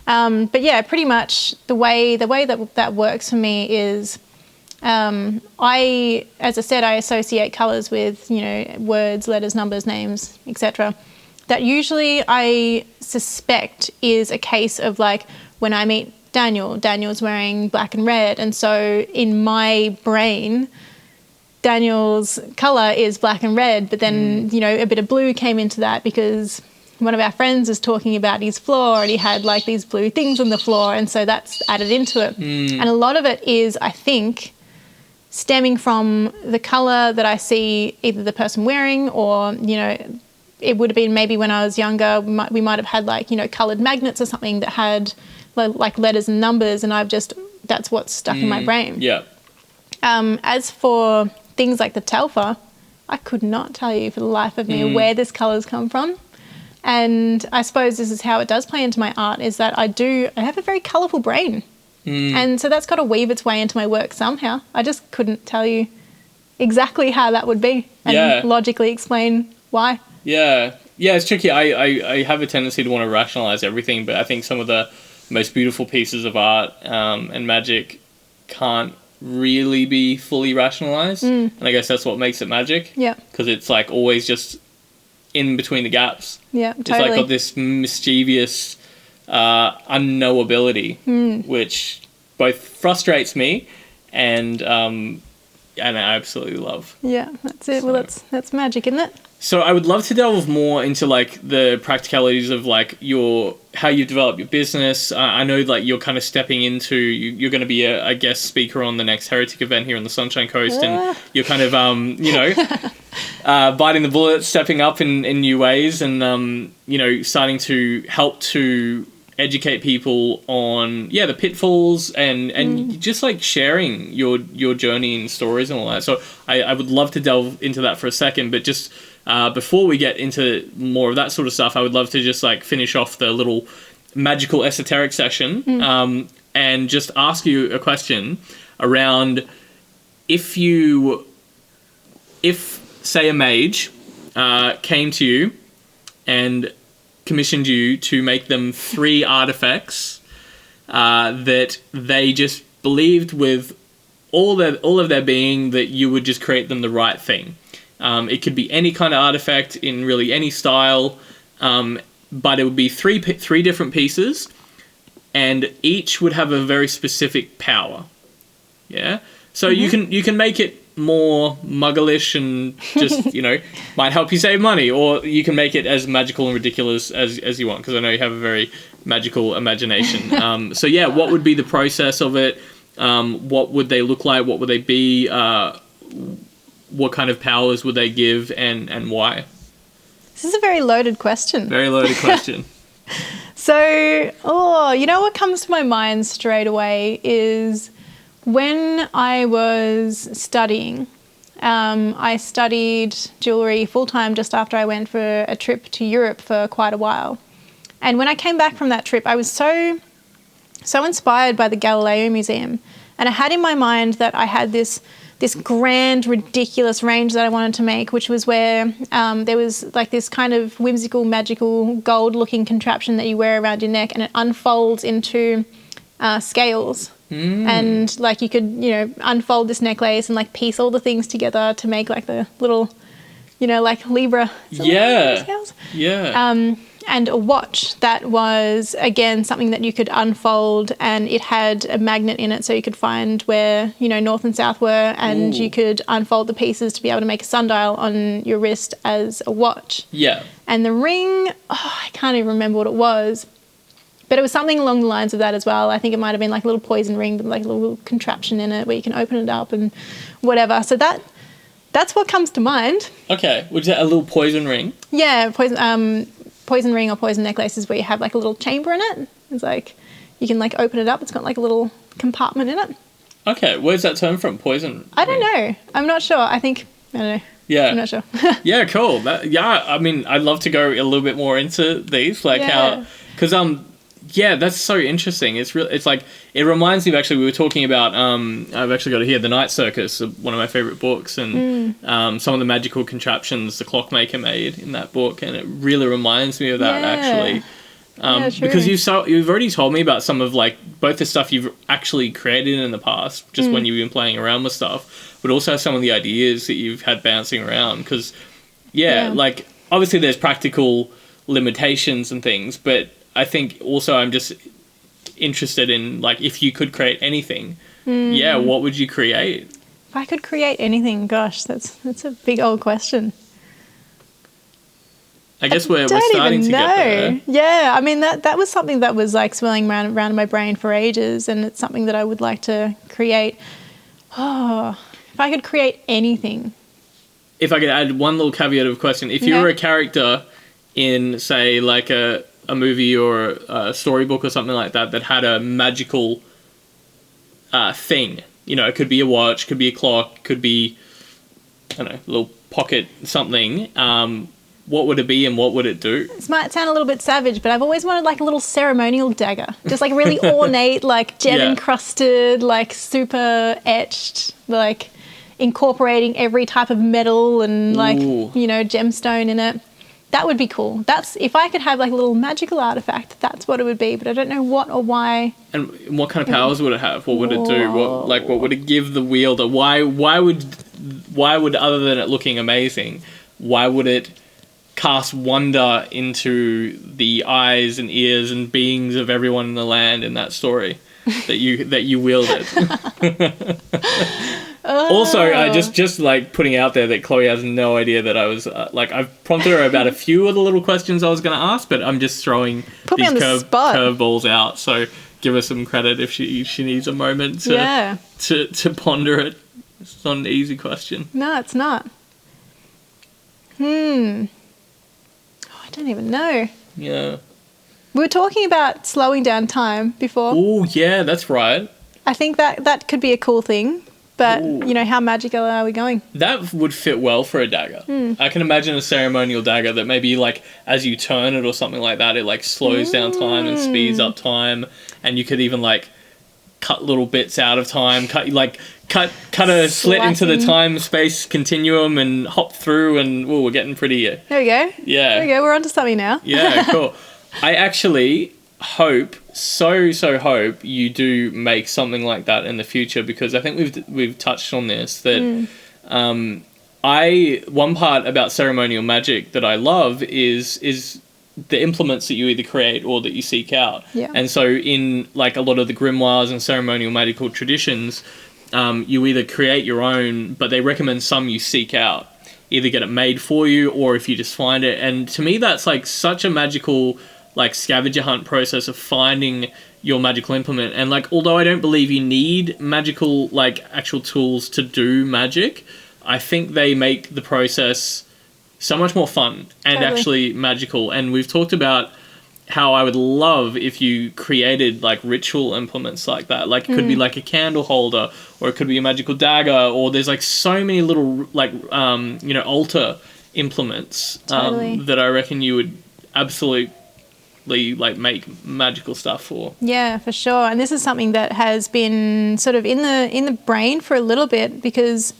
But yeah, pretty much the way that works for me is as I said, I associate colours with, words, letters, numbers, names, etc. That usually I suspect is a case of like when I meet Daniel's wearing black and red, and so in my brain Daniel's colour is black and red, but then, you know, a bit of blue came into that because one of our friends was talking about his floor and he had like these blue things on the floor, and so that's added into it. And a lot of it is, I think, stemming from the colour that I see either the person wearing, or, you know, it would have been maybe when I was younger, we might have had like, you know, coloured magnets or something that had like letters and numbers, and that's what's stuck in my brain. Yeah. As for things like the telfer, I could not tell you for the life of me where this colour's come from. And I suppose this is how it does play into my art, is that I have a very colourful brain. And so that's got to weave its way into my work somehow. I just couldn't tell you exactly how that would be and logically explain why. Yeah. Yeah, it's tricky. I have a tendency to want to rationalise everything, but I think some of the most beautiful pieces of art and magic can't really be fully rationalized, and I guess that's what makes it magic. Yeah, because it's like always just in between the gaps. Yeah, totally. It's like got this mischievous unknowability, which both frustrates me and I absolutely love. Yeah, that's it. So, well, that's magic, isn't it? So I would love to delve more into like the practicalities of like how you develop your business. I know like you're kind of stepping into, you're going to be a guest speaker on the next Heretic event here on the Sunshine Coast, and you're kind of biting the bullet, stepping up in new ways, and starting to help to educate people on the pitfalls and just like sharing your journey and stories and all that. So I would love to delve into that for a second, but just before we get into more of that sort of stuff, I would love to just like finish off the little magical esoteric session and just ask you a question around if say a mage came to you and commissioned you to make them 3 artifacts that they just believed with all of their being that you would just create them the right thing. It could be any kind of artifact in really any style, but it would be three different pieces, and each would have a very specific power. Yeah, so you can make it more mugglish and just might help you save money, or you can make it as magical and ridiculous as you want, because I know you have a very magical imagination. So yeah, what would be the process of it? What would they look like? What would they be? What kind of powers would they give, and why? This is a very loaded question. Very loaded question. So, what comes to my mind straight away is when I was studying. I studied jewellery full-time just after I went for a trip to Europe for quite a while. And when I came back from that trip, I was so inspired by the Galileo Museum. And I had in my mind that I had this grand, ridiculous range that I wanted to make, which was where there was like this kind of whimsical, magical, gold-looking contraption that you wear around your neck, and it unfolds into scales. And like you could, unfold this necklace and like piece all the things together to make like the little, like Libra. Scales? Yeah. And a watch that was, again, something that you could unfold, and it had a magnet in it so you could find where, north and south were, and you could unfold the pieces to be able to make a sundial on your wrist as a watch. Yeah. And the ring, I can't even remember what it was, but it was something along the lines of that as well. I think it might have been like a little poison ring, but like a little contraption in it where you can open it up and whatever. So that's what comes to mind. Okay. Was that a little poison ring? Yeah, poison ring or poison necklaces where you have like a little chamber in it. It's like you can like open it up. It's got like a little compartment in it. Okay, where's that term from? Poison? I don't know. I'm not sure. I don't know. Yeah. I'm not sure. Yeah, cool. I mean, I'd love to go a little bit more into these, like how, because that's so interesting. It's like, it reminds me of, actually, we were talking about, I've actually got it here, The Night Circus, one of my favourite books, and some of the magical contraptions the clockmaker made in that book, and it really reminds me of that, actually. Because you've already told me about some of like both the stuff you've actually created in the past, just when you've been playing around with stuff, but also some of the ideas that you've had bouncing around. Because like obviously there's practical limitations and things, but I think also I'm just interested in like if you could create anything, what would you create? If I could create anything, gosh, that's a big old question. I guess we're Don't starting even to get there. Yeah, I mean, that was something that was like swirling around in my brain for ages, and it's something that I would like to create. Oh, if I could create anything. If I could add one little caveat of a question. If you were a character in, say, like a movie or a storybook or something like that that had a magical thing, you know, it could be a watch, could be a clock, could be, I don't know, a little pocket something, what would it be and what would it do? This might sound a little bit savage, but I've always wanted like a little ceremonial dagger. Just like really ornate, like gem encrusted, like super etched, like incorporating every type of metal and like, you know, gemstone in it. That would be cool. That's, if I could have like a little magical artifact, that's what it would be, but I don't know what or why. And what kind of powers would it have? What would it do? What would it give the wielder? Why would other than it looking amazing, why would it cast wonder into the eyes and ears and beings of everyone in the land in that story that you wielded? Also, just like putting out there that Chloe has no idea that I was I've prompted her about a few of the little questions I was going to ask, but I'm just throwing these curveballs out. So give her some credit if she needs a moment to ponder it. It's not an easy question. No, it's not. I don't even know. Yeah. We were talking about slowing down time before. Oh, yeah, that's right. I think that could be a cool thing, but, you know, how magical are we going? That would fit well for a dagger. I can imagine a ceremonial dagger that maybe, like, as you turn it or something like that, it, like, slows down time and speeds up time, and you could even, like, cut little bits out of time, cut a slit into the time-space continuum and hop through, and we're getting pretty... There we go. Yeah. There we go, we're onto something now. Yeah, cool. I actually hope, so hope you do make something like that in the future, because I think we've touched on this, that one part about ceremonial magic that I love is the implements that you either create or that you seek out. Yeah. And so in like a lot of the grimoires and ceremonial magical traditions, you either create your own, but they recommend some you seek out. Either get it made for you or if you just find it. And to me, that's like such a magical like scavenger hunt process of finding your magical implement. And like, although I don't believe you need magical like actual tools to do magic, I think they make the process so much more fun and actually magical. And we've talked about how I would love if you created like ritual implements like that. Like it could be like a candle holder, or it could be a magical dagger, or there's like so many little like you know, altar implements that I reckon you would absolutely like make magical stuff for. Yeah, for sure. And this is something that has been sort of in the brain for a little bit, because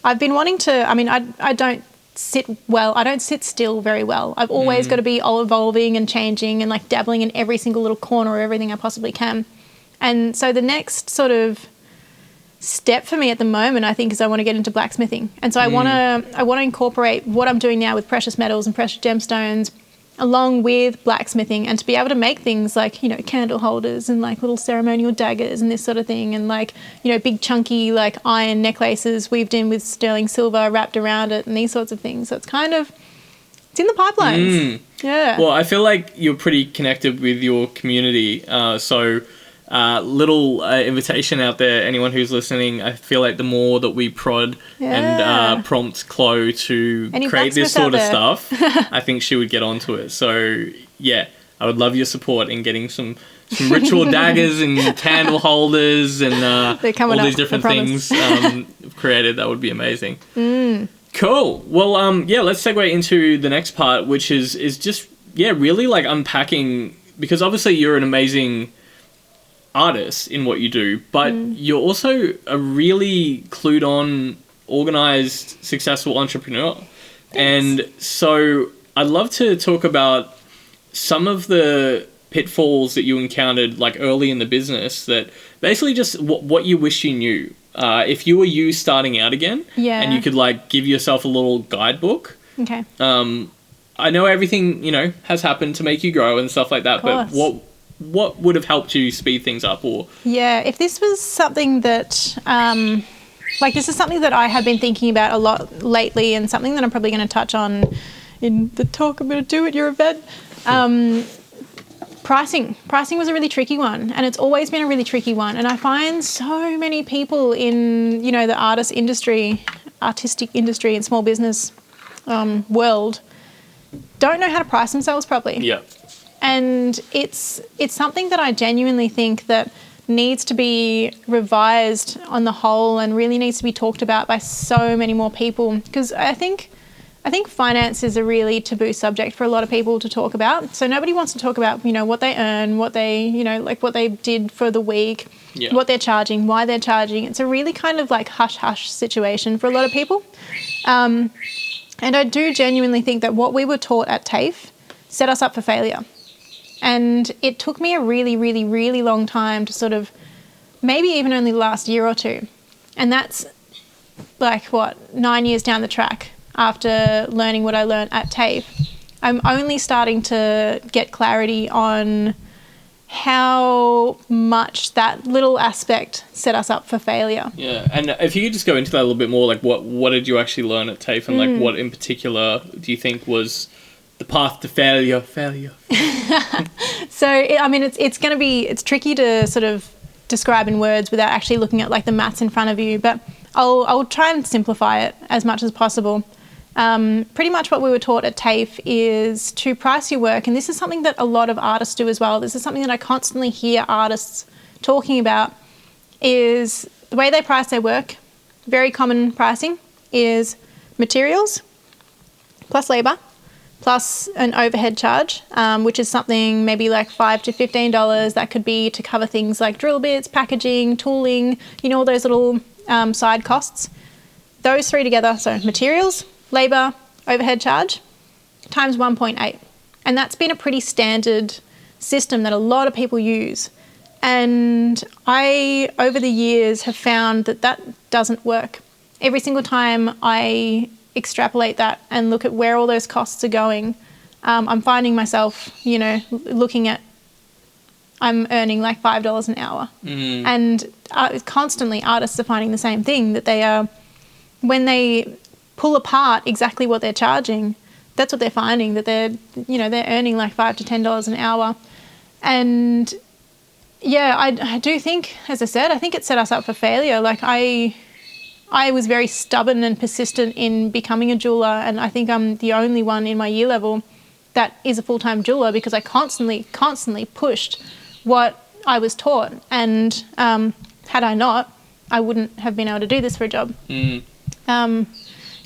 I've been wanting to, I mean, I don't sit still very well. I've always got to be evolving and changing and like dabbling in every single little corner of everything I possibly can. And so the next sort of step for me at the moment, I think, is I want to get into blacksmithing. And so I want to incorporate what I'm doing now with precious metals and precious gemstones along with blacksmithing, and to be able to make things like, you know, candle holders and like little ceremonial daggers and this sort of thing, and like, you know, big chunky like iron necklaces weaved in with sterling silver wrapped around it and these sorts of things. So it's kind of, it's in the pipelines. Yeah. Well, I feel like you're pretty connected with your community, so little invitation out there, anyone who's listening. I feel like the more that we prod and prompt Chloe to create this sort of stuff, I think she would get onto it. So yeah, I would love your support in getting some ritual daggers and candle holders and all these different things created. That would be amazing. Cool. Well, yeah, let's segue into the next part, which is just really like unpacking, because obviously you're an amazing artist in what you do, but you're also a really clued on, organized, successful entrepreneur. Thanks. And so I'd love to talk about some of the pitfalls that you encountered like early in the business, that basically just what you wish you knew. If you were you starting out again, and you could like give yourself a little guidebook. Okay. I know everything, you know, has happened to make you grow and stuff like that, but what would have helped you speed things up? Or if this was something that Like, this is something that I have been thinking about a lot lately, and something that I'm probably going to touch on in the talk I'm going to do at your event. Pricing was a really tricky one, and it's always been a really tricky one. And I find so many people in, you know, the artistic industry and small business world don't know how to price themselves properly. Yeah. And it's something that I genuinely think that needs to be revised on the whole, and really needs to be talked about by so many more people, because I think finance is a really taboo subject for a lot of people to talk about. So nobody wants to talk about, you know, what they earn, what they, you know, like what they did for the week, what they're charging, why they're charging. It's a really kind of like hush-hush situation for a lot of people. And I do genuinely think that what we were taught at TAFE set us up for failure. And it took me a really, really, really long time to sort of, maybe even only the last year or two. And that's like, 9 years down the track after learning what I learned at TAFE. I'm only starting to get clarity on how much that little aspect set us up for failure. Yeah, and if you could just go into that a little bit more, like what did you actually learn at TAFE, and like what in particular do you think was the path to failure? So, it's tricky to sort of describe in words without actually looking at like the maths in front of you, but I'll try and simplify it as much as possible. Pretty much what we were taught at TAFE is to price your work, and this is something that a lot of artists do as well. This is something that I constantly hear artists talking about, is the way they price their work. Very common pricing is materials plus labour plus an overhead charge, which is something maybe like $5 to $15. That could be to cover things like drill bits, packaging, tooling, you know, all those little side costs. Those three together, so materials, labour, overhead charge, times 1.8. And that's been a pretty standard system that a lot of people use. And I, over the years, have found that that doesn't work. Every single time I extrapolate that and look at where all those costs are going, I'm finding myself, you know, looking at, I'm earning like $5 an hour. And constantly artists are finding the same thing, that they are, when they pull apart exactly what they're charging, that's what they're finding, that they're earning like $5 to $10 an hour. And yeah, I do think, as I said, I think it set us up for failure. Like I was very stubborn and persistent in becoming a jeweller, and I think I'm the only one in my year level that is a full-time jeweller, because I constantly pushed what I was taught. And had I not, I wouldn't have been able to do this for a job.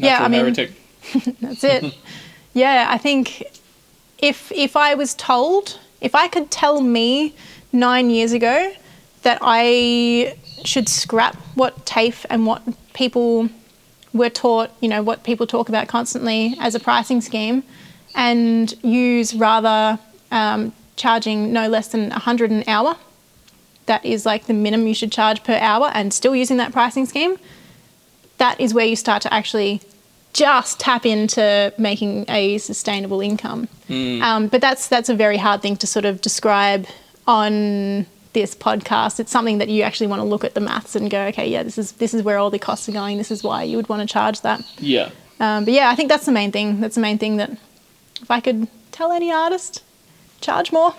Heretic. That's it. Yeah, I think if I was told, if I could tell me 9 years ago that I should scrap what TAFE and what people were taught, you know, what people talk about constantly as a pricing scheme, and use rather charging no less than $100 an hour, that is like the minimum you should charge per hour, and still using that pricing scheme, that is where you start to actually just tap into making a sustainable income. But that's a very hard thing to sort of describe on this podcast. It's something that you actually want to look at the maths and go, okay, yeah, this is where all the costs are going. This is why you would want to charge that. Yeah. But yeah, I think that's the main thing. That's the main thing, that if I could tell any artist, charge more.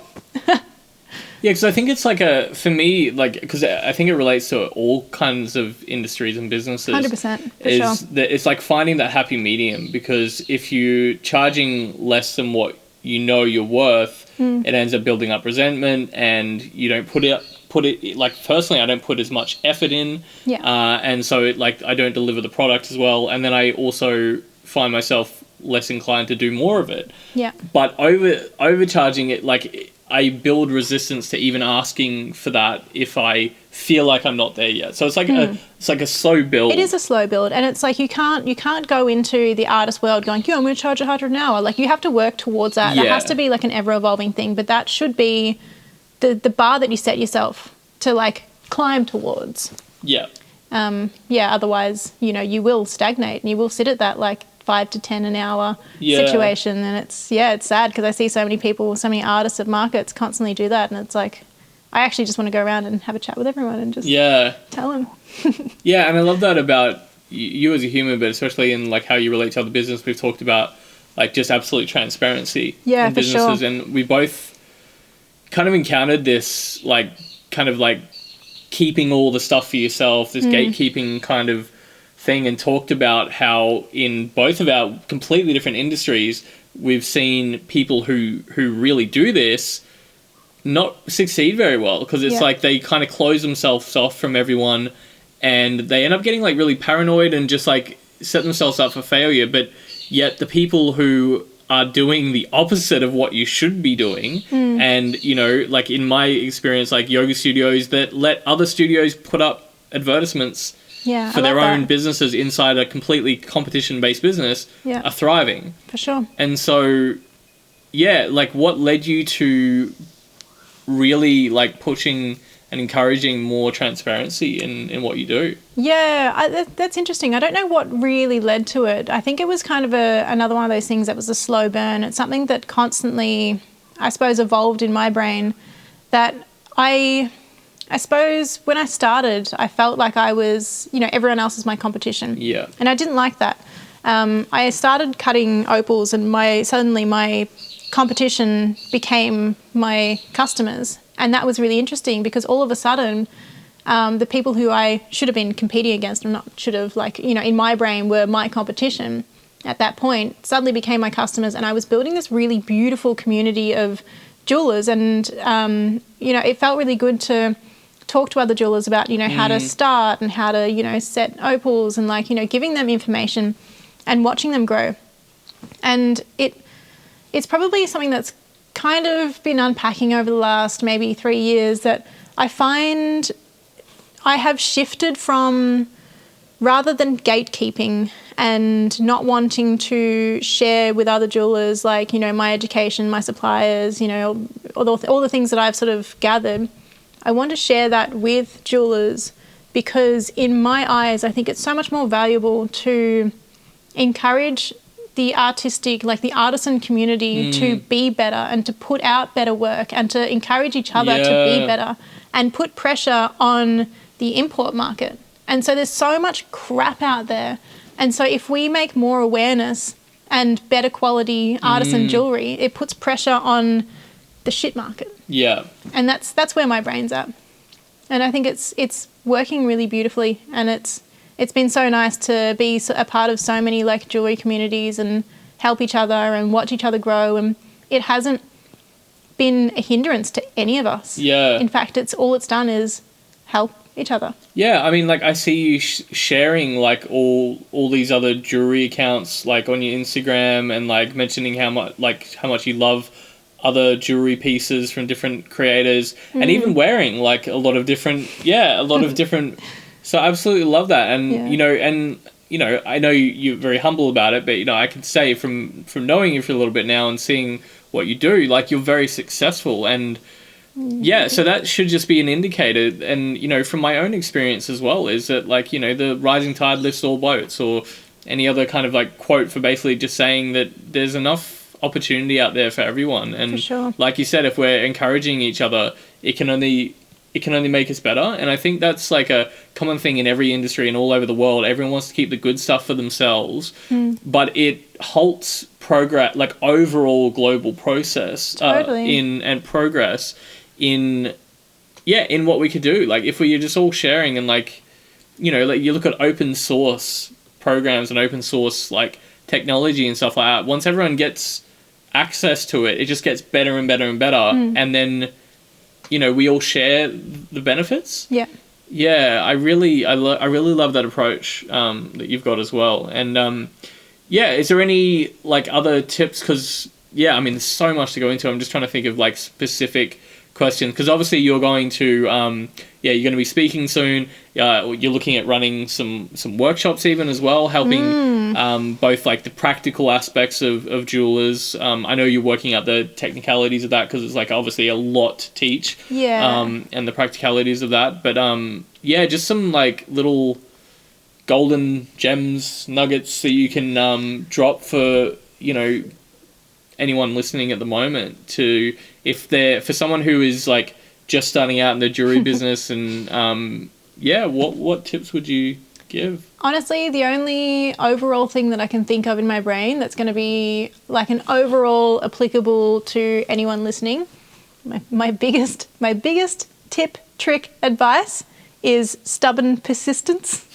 Yeah, because I think it's like for me, like, because I think it relates to all kinds of industries and businesses. 100%, for sure. That it's like finding that happy medium, because if you're charging less than what you know you're worth, it ends up building up resentment, and you don't put it, like, personally, I don't put as much effort in. Yeah. And so I don't deliver the product as well. And then I also find myself less inclined to do more of it. Yeah. But overcharging it, like, I build resistance to even asking for that if I feel like I'm not there yet. So it's like a slow build. It is a slow build, and it's like you can't go into the artist world going, I'm going to charge $100 an hour. Like, you have to work towards that. Yeah. It has to be like an ever evolving thing, but that should be the bar that you set yourself to like climb towards. Yeah. Otherwise, you know, you will stagnate and you will sit at that like 5 to 10 an hour situation, and it's sad, because I see so many people, so many artists at markets constantly do that, and it's like, I actually just want to go around and have a chat with everyone and just tell them. Yeah, and I love that about you as a human, but especially in like how you relate to other business. We've talked about like just absolute transparency in businesses, and we both kind of encountered this like kind of like keeping all the stuff for yourself, this gatekeeping kind of thing, and talked about how in both of our completely different industries we've seen people who really do this not succeed very well, because it's like they kind of close themselves off from everyone and they end up getting like really paranoid and just like set themselves up for failure. But yet the people who are doing the opposite of what you should be doing, and you know, like in my experience, like yoga studios that let other studios put up advertisements for their own businesses inside a completely competition-based business, are thriving. For sure. And so, yeah, like what led you to really like pushing and encouraging more transparency in what you do? Yeah, that's interesting. I don't know what really led to it. I think it was kind of another one of those things that was a slow burn. It's something that constantly, I suppose, evolved in my brain, that I suppose when I started, I felt like I was, you know, everyone else is my competition. Yeah. And I didn't like that. I started cutting opals and suddenly my competition became my customers. And that was really interesting because all of a sudden, the people who I should have been competing against, or not should have, like, you know, in my brain were my competition at that point, suddenly became my customers. And I was building this really beautiful community of jewelers. And, you know, it felt really good to talk to other jewelers about, you know, how to start and how to, you know, set opals and, like, you know, giving them information and watching them grow. And it's probably something that's kind of been unpacking over the last maybe 3 years, that I find I have shifted from, rather than gatekeeping and not wanting to share with other jewelers, like, you know, my education, my suppliers, you know, all the things that I've sort of gathered, I want to share that with jewelers, because in my eyes, I think it's so much more valuable to encourage the artistic, like the artisan community to be better and to put out better work and to encourage each other to be better and put pressure on the import market. And so there's so much crap out there. And so if we make more awareness and better quality artisan jewellery, it puts pressure on the shit market. Yeah. And that's where my brain's at. And I think it's working really beautifully, and it's been so nice to be a part of so many like jewelry communities and help each other and watch each other grow. And it hasn't been a hindrance to any of us. Yeah. In fact, all it's done is help each other. Yeah, I mean, like I see you sharing like all these other jewelry accounts like on your Instagram, and like mentioning how much you love other jewelry pieces from different creators, and even wearing like a lot of different. So I absolutely love that. And, you know, I know you're very humble about it, but, you know, I can say from knowing you for a little bit now and seeing what you do, like, you're very successful. And, so that should just be an indicator. And, you know, from my own experience as well, is that, like, you know, the rising tide lifts all boats, or any other kind of, like, quote for basically just saying that there's enough opportunity out there for everyone. And, for sure, like you said, if we're encouraging each other, it can only make us better. And I think that's like a common thing in every industry and all over the world. Everyone wants to keep the good stuff for themselves, but it halts progress, like overall global process and progress in what we could do. Like if we are just all sharing, and like, you know, like you look at open source programs and open source like technology and stuff like that, once everyone gets access to it, it just gets better and better and better. And then, you know, we all share the benefits. Yeah. Yeah, I really love that approach that you've got as well. And is there any like other tips? Because I mean, there's so much to go into. I'm just trying to think of like specific questions, because obviously you're going to you're going to be speaking soon. You're looking at running some workshops even as well, helping both like the practical aspects of jewelers. I know you're working out the technicalities of that, because it's like obviously a lot to teach. And the practicalities of that, but just some like little golden gems, nuggets that you can drop for, you know, anyone listening at the moment, to, if they're, for someone who is like just starting out in the jewellery business, and what tips would you give? Honestly, the only overall thing that I can think of in my brain that's going to be like an overall applicable to anyone listening, my biggest tip, trick, advice is stubborn persistence.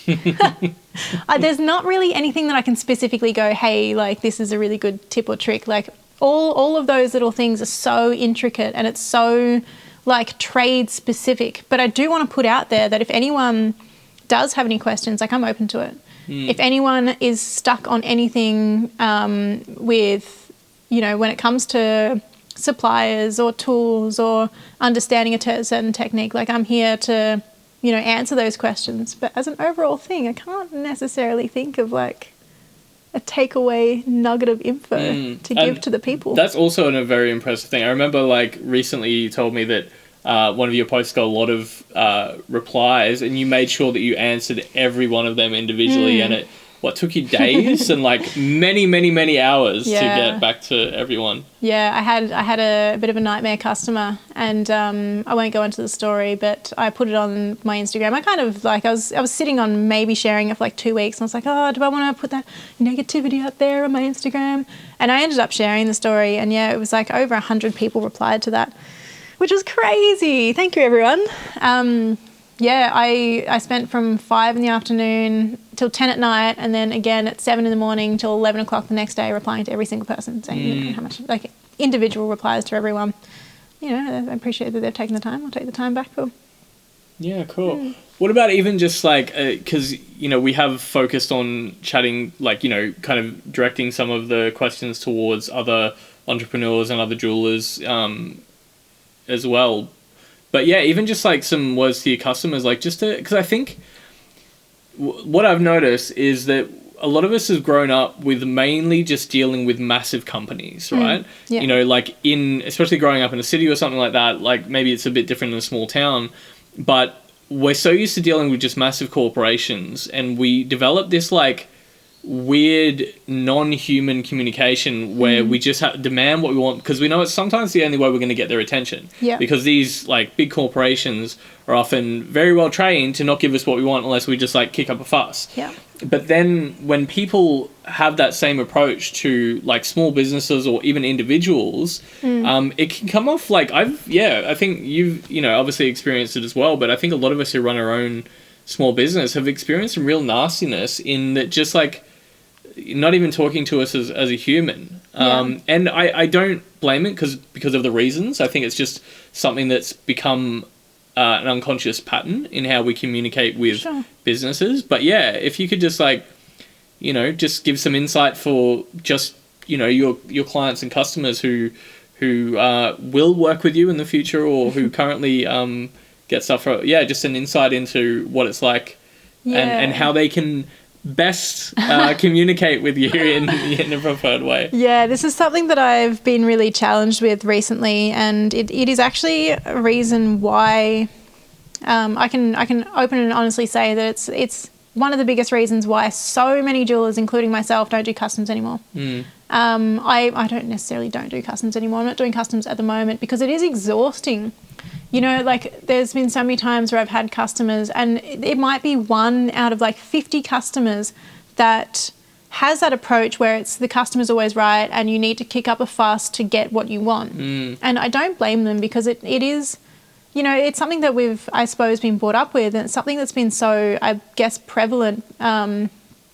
There's not really anything that I can specifically go, hey, like this is a really good tip or trick. Like all of those little things are so intricate and it's so like trade specific. But I do want to put out there that if anyone does have any questions, like I'm open to it. If anyone is stuck on anything with, when it comes to suppliers or tools or understanding a certain technique, like I'm here to, answer those questions. But as an overall thing, I can't necessarily think of like a takeaway nugget of info to give to the people. That's also a very impressive thing. I remember like recently you told me that one of your posts got a lot of replies, and you made sure that you answered every one of them individually, and it took you days and like many hours to get back to everyone. Yeah, I had a bit of a nightmare customer, and I won't go into the story, but I put it on my Instagram. I kind of like I was sitting on maybe sharing it for like 2 weeks, and I was like, oh, do I want to put that negativity out there on my Instagram? And I ended up sharing the story, and it was like over 100 people replied to that, which was crazy. Thank you, everyone. I spent from 5 in the afternoon till 10 at night, and then again at 7 in the morning till 11 o'clock the next day, replying to every single person, saying how much, like individual replies to everyone. I appreciate that they've taken the time. I'll take the time back for. Yeah, cool. What about even just like, because, we have focused on chatting, like, kind of directing some of the questions towards other entrepreneurs and other jewelers as well. But yeah, even just like some words to your customers, like just to, because I think what I've noticed is that a lot of us have grown up with mainly just dealing with massive companies, right? Yeah. Like especially growing up in a city or something like that, like maybe it's a bit different in a small town, but we're so used to dealing with just massive corporations, and we develop this like weird non-human communication where we just demand what we want, because we know it's sometimes the only way we're going to get their attention. Because these like big corporations are often very well trained to not give us what we want unless we just like kick up a fuss. But then when people have that same approach to like small businesses or even individuals, it can come off like I think you've obviously experienced it as well, but I think a lot of us who run our own small business have experienced some real nastiness in that, just like not even talking to us as a human. And I don't blame it because of the reasons. I think it's just something that's become an unconscious pattern in how we communicate with businesses. But yeah, if you could just like, just give some insight for just, your clients and customers who will work with you in the future, or who currently get stuff for, just an insight into what it's like and how they can best communicate with you in a preferred way. Yeah, this is something that I've been really challenged with recently, and it is actually a reason why I can open and honestly say that it's one of the biggest reasons why so many jewelers, including myself, don't do customs anymore. I don't necessarily don't do customs anymore. I'm not doing customs at the moment because it is exhausting. Like there's been so many times where I've had customers, and it might be one out of like 50 customers that has that approach where it's the customer's always right and you need to kick up a fuss to get what you want. And I don't blame them, because it is, it's something that we've, I suppose, been brought up with, and it's something that's been so, I guess, prevalent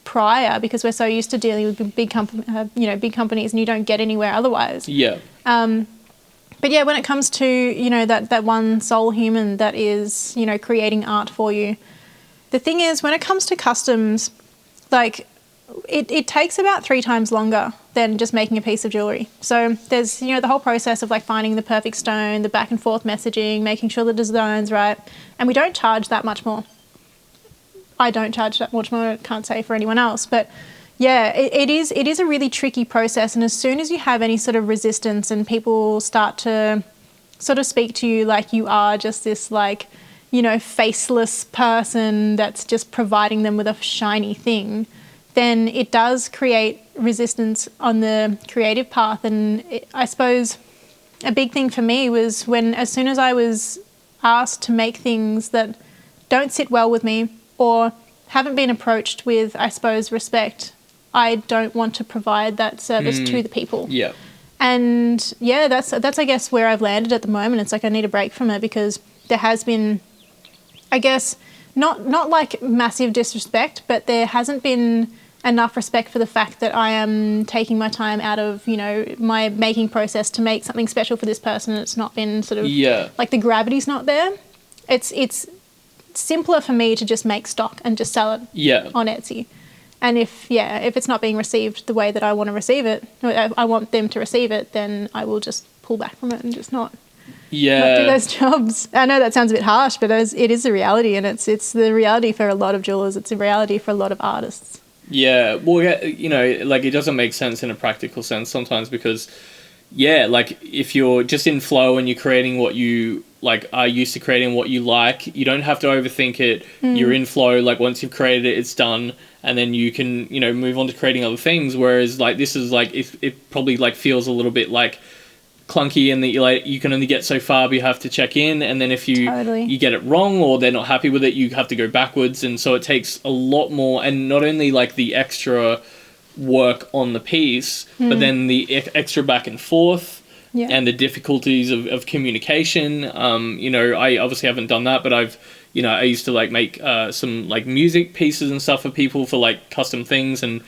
prior, because we're so used to dealing with big companies, and you don't get anywhere otherwise. But yeah, when it comes to, that one soul human that is, creating art for you, the thing is, when it comes to customs, like it takes about 3 times longer than just making a piece of jewellery. So there's, the whole process of like finding the perfect stone, the back and forth messaging, making sure the design's right. And we don't charge that much more. I don't charge that much more. I can't say for anyone else, but yeah, it is a really tricky process. And as soon as you have any sort of resistance and people start to sort of speak to you like you are just this like, faceless person that's just providing them with a shiny thing, then it does create resistance on the creative path. And I suppose a big thing for me was as soon as I was asked to make things that don't sit well with me or haven't been approached with, I suppose, respect, I don't want to provide that service to the people. Yeah. And yeah, that's I guess where I've landed at the moment. It's like I need a break from it because there has been, I guess, not like massive disrespect, but there hasn't been enough respect for the fact that I am taking my time out of, you know, my making process to make something special for this person. It's not been sort of like the gravity's not there. It's simpler for me to just make stock and just sell it on Etsy. And if it's not being received the way that I want to receive it, I want them to receive it, then I will just pull back from it and just not do those jobs. I know that sounds a bit harsh, but it is a reality, and it's the reality for a lot of jewelers. It's a reality for a lot of artists. Yeah, well, you know, like, it doesn't make sense in a practical sense sometimes because, like, if you're just in flow and you're creating what you, like, are used to creating what you like, you don't have to overthink it. You're in flow. Like, once you've created it, it's done. And then you can, you know, move on to creating other things. Whereas, like, this is, like, it probably, like, feels a little bit, like, clunky and that you can only get so far, but you have to check in. And then if you get it wrong or they're not happy with it, you have to go backwards. And so it takes a lot more. And not only, like, the extra work on the piece, but then the extra back and forth and the difficulties of communication. You know, I obviously haven't done that, but I used to, like, make some, like, music pieces and stuff for people for, like, custom things. And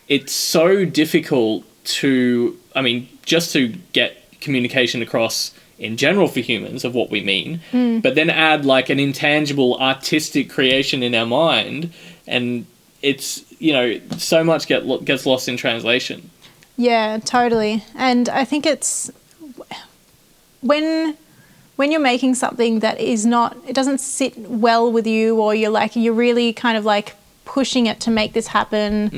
it's so difficult to, I mean, just to get communication across in general for humans of what we mean, but then add, like, an intangible artistic creation in our mind. And it's, you know, so much gets lost in translation. Yeah, totally. And I think it's when you're making something that is not, it doesn't sit well with you, or you're really kind of like pushing it to make this happen.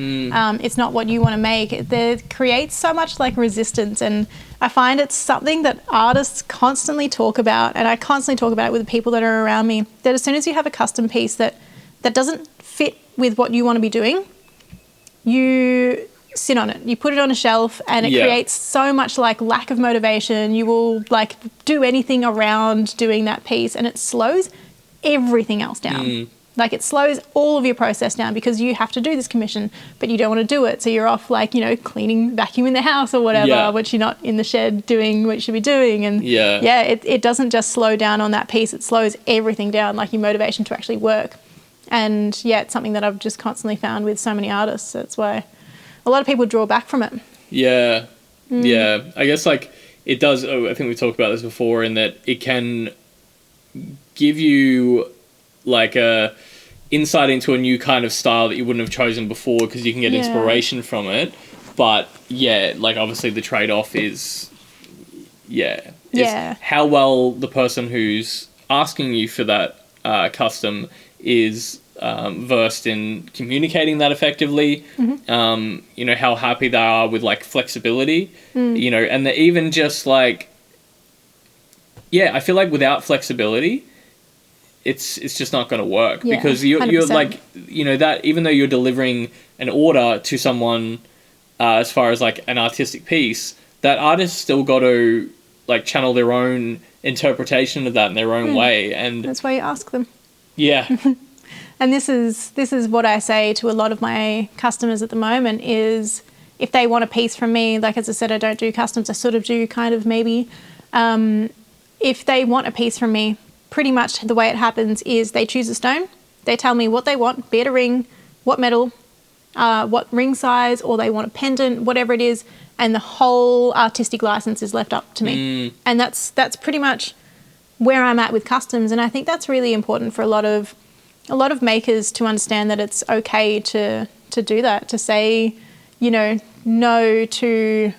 It's not what you want to make. It creates so much like resistance. And I find it's something that artists constantly talk about, and I constantly talk about it with the people that are around me, that as soon as you have a custom piece that doesn't fit with what you want to be doing, you sit on it, you put it on a shelf, and it creates so much like lack of motivation. You will like do anything around doing that piece, and it slows everything else down. Like, it slows all of your process down because you have to do this commission, but you don't want to do it. So you're off, like, you know, cleaning, vacuuming the house or whatever, which you're not in the shed doing what you should be doing. And it doesn't just slow down on that piece. It slows everything down, like your motivation to actually work. And it's something that I've just constantly found with so many artists. That's why a lot of people draw back from it. Yeah. I guess, like, it does. I think we've talked about this before, in that it can give you, like, a insight into a new kind of style that you wouldn't have chosen before, because you can get inspiration from it. But like, obviously the trade-off is how well the person who's asking you for that custom is versed in communicating that effectively. You know, how happy they are with, like, flexibility. You know, and even just, like, I feel like without flexibility, it's just not going to work, because you're like, you know, that even though you're delivering an order to someone, as far as, like, an artistic piece, that artist still got to, like, channel their own interpretation of that in their own way. And that's why you ask them. And this is what I say to a lot of my customers at the moment is, if they want a piece from me, like, as I said, I don't do customs, I sort of do kind of maybe. If they want a piece from me, pretty much the way it happens is they choose a stone, they tell me what they want, be it a ring, what metal, what ring size, or they want a pendant, whatever it is, and the whole artistic license is left up to me. And that's pretty much where I'm at with customs. And I think that's really important for a lot of makers to understand, that it's okay to do that, to say, you know, no to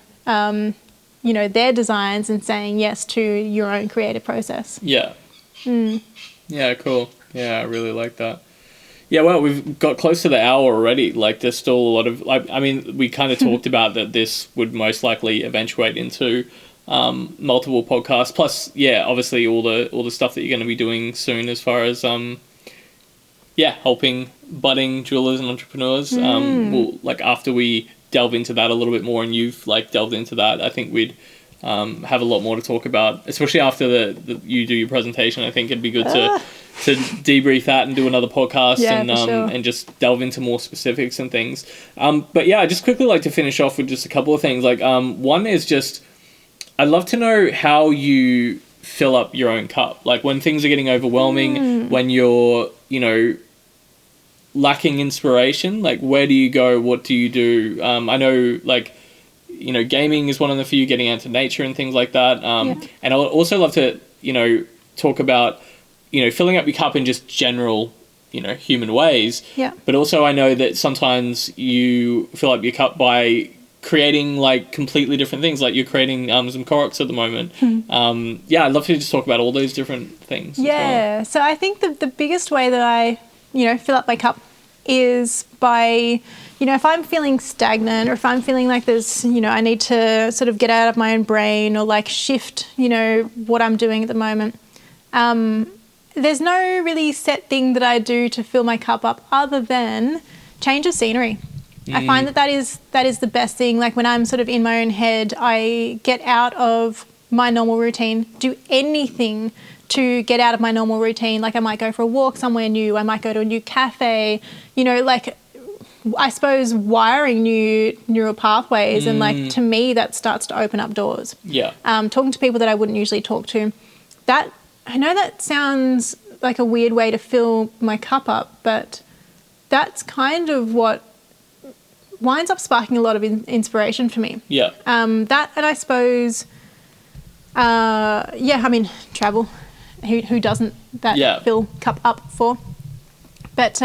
you know, their designs, and saying yes to your own creative process. Yeah, cool. Yeah, I really like that. Yeah, well, we've got close to the hour already. Like, there's still a lot of, like, I mean, we kind of talked about that this would most likely eventuate into multiple podcasts. Plus, obviously all the stuff that you're going to be doing soon, as far as helping budding jewelers and entrepreneurs. We'll, like, after we delve into that a little bit more, and you've, like, delved into that, I think we'd have a lot more to talk about, especially after you do your presentation. I think it'd be good to debrief that and do another podcast and just delve into more specifics and things. But yeah, I'd just quickly like to finish off with just a couple of things. Like one is just, I'd love to know how you fill up your own cup. Like when things are getting overwhelming, when you're, lacking inspiration, like where do you go? What do you do? I know like, gaming is one of the few, getting out to nature and things like that. And I would also love to, talk about, filling up your cup in just general, human ways. Yeah. But also I know that sometimes you fill up your cup by creating like completely different things. Like you're creating some Koroks at the moment. I'd love to just talk about all those different things. Yeah. So I think the biggest way that I, fill up my cup is by, if I'm feeling stagnant or if I'm feeling like there's, I need to sort of get out of my own brain or like shift, what I'm doing at the moment. There's no really set thing that I do to fill my cup up other than change of scenery. I find that is the best thing. Like when I'm sort of in my own head, I get out of my normal routine, do anything to get out of my normal routine. Like I might go for a walk somewhere new. I might go to a new cafe, like I suppose wiring new neural pathways. And like, to me, that starts to open up doors. Yeah. Talking to people that I wouldn't usually talk to. I know that sounds like a weird way to fill my cup up, but that's kind of what winds up sparking a lot of inspiration for me. Yeah. That, and I suppose, travel. Who doesn't that fill cup up for? But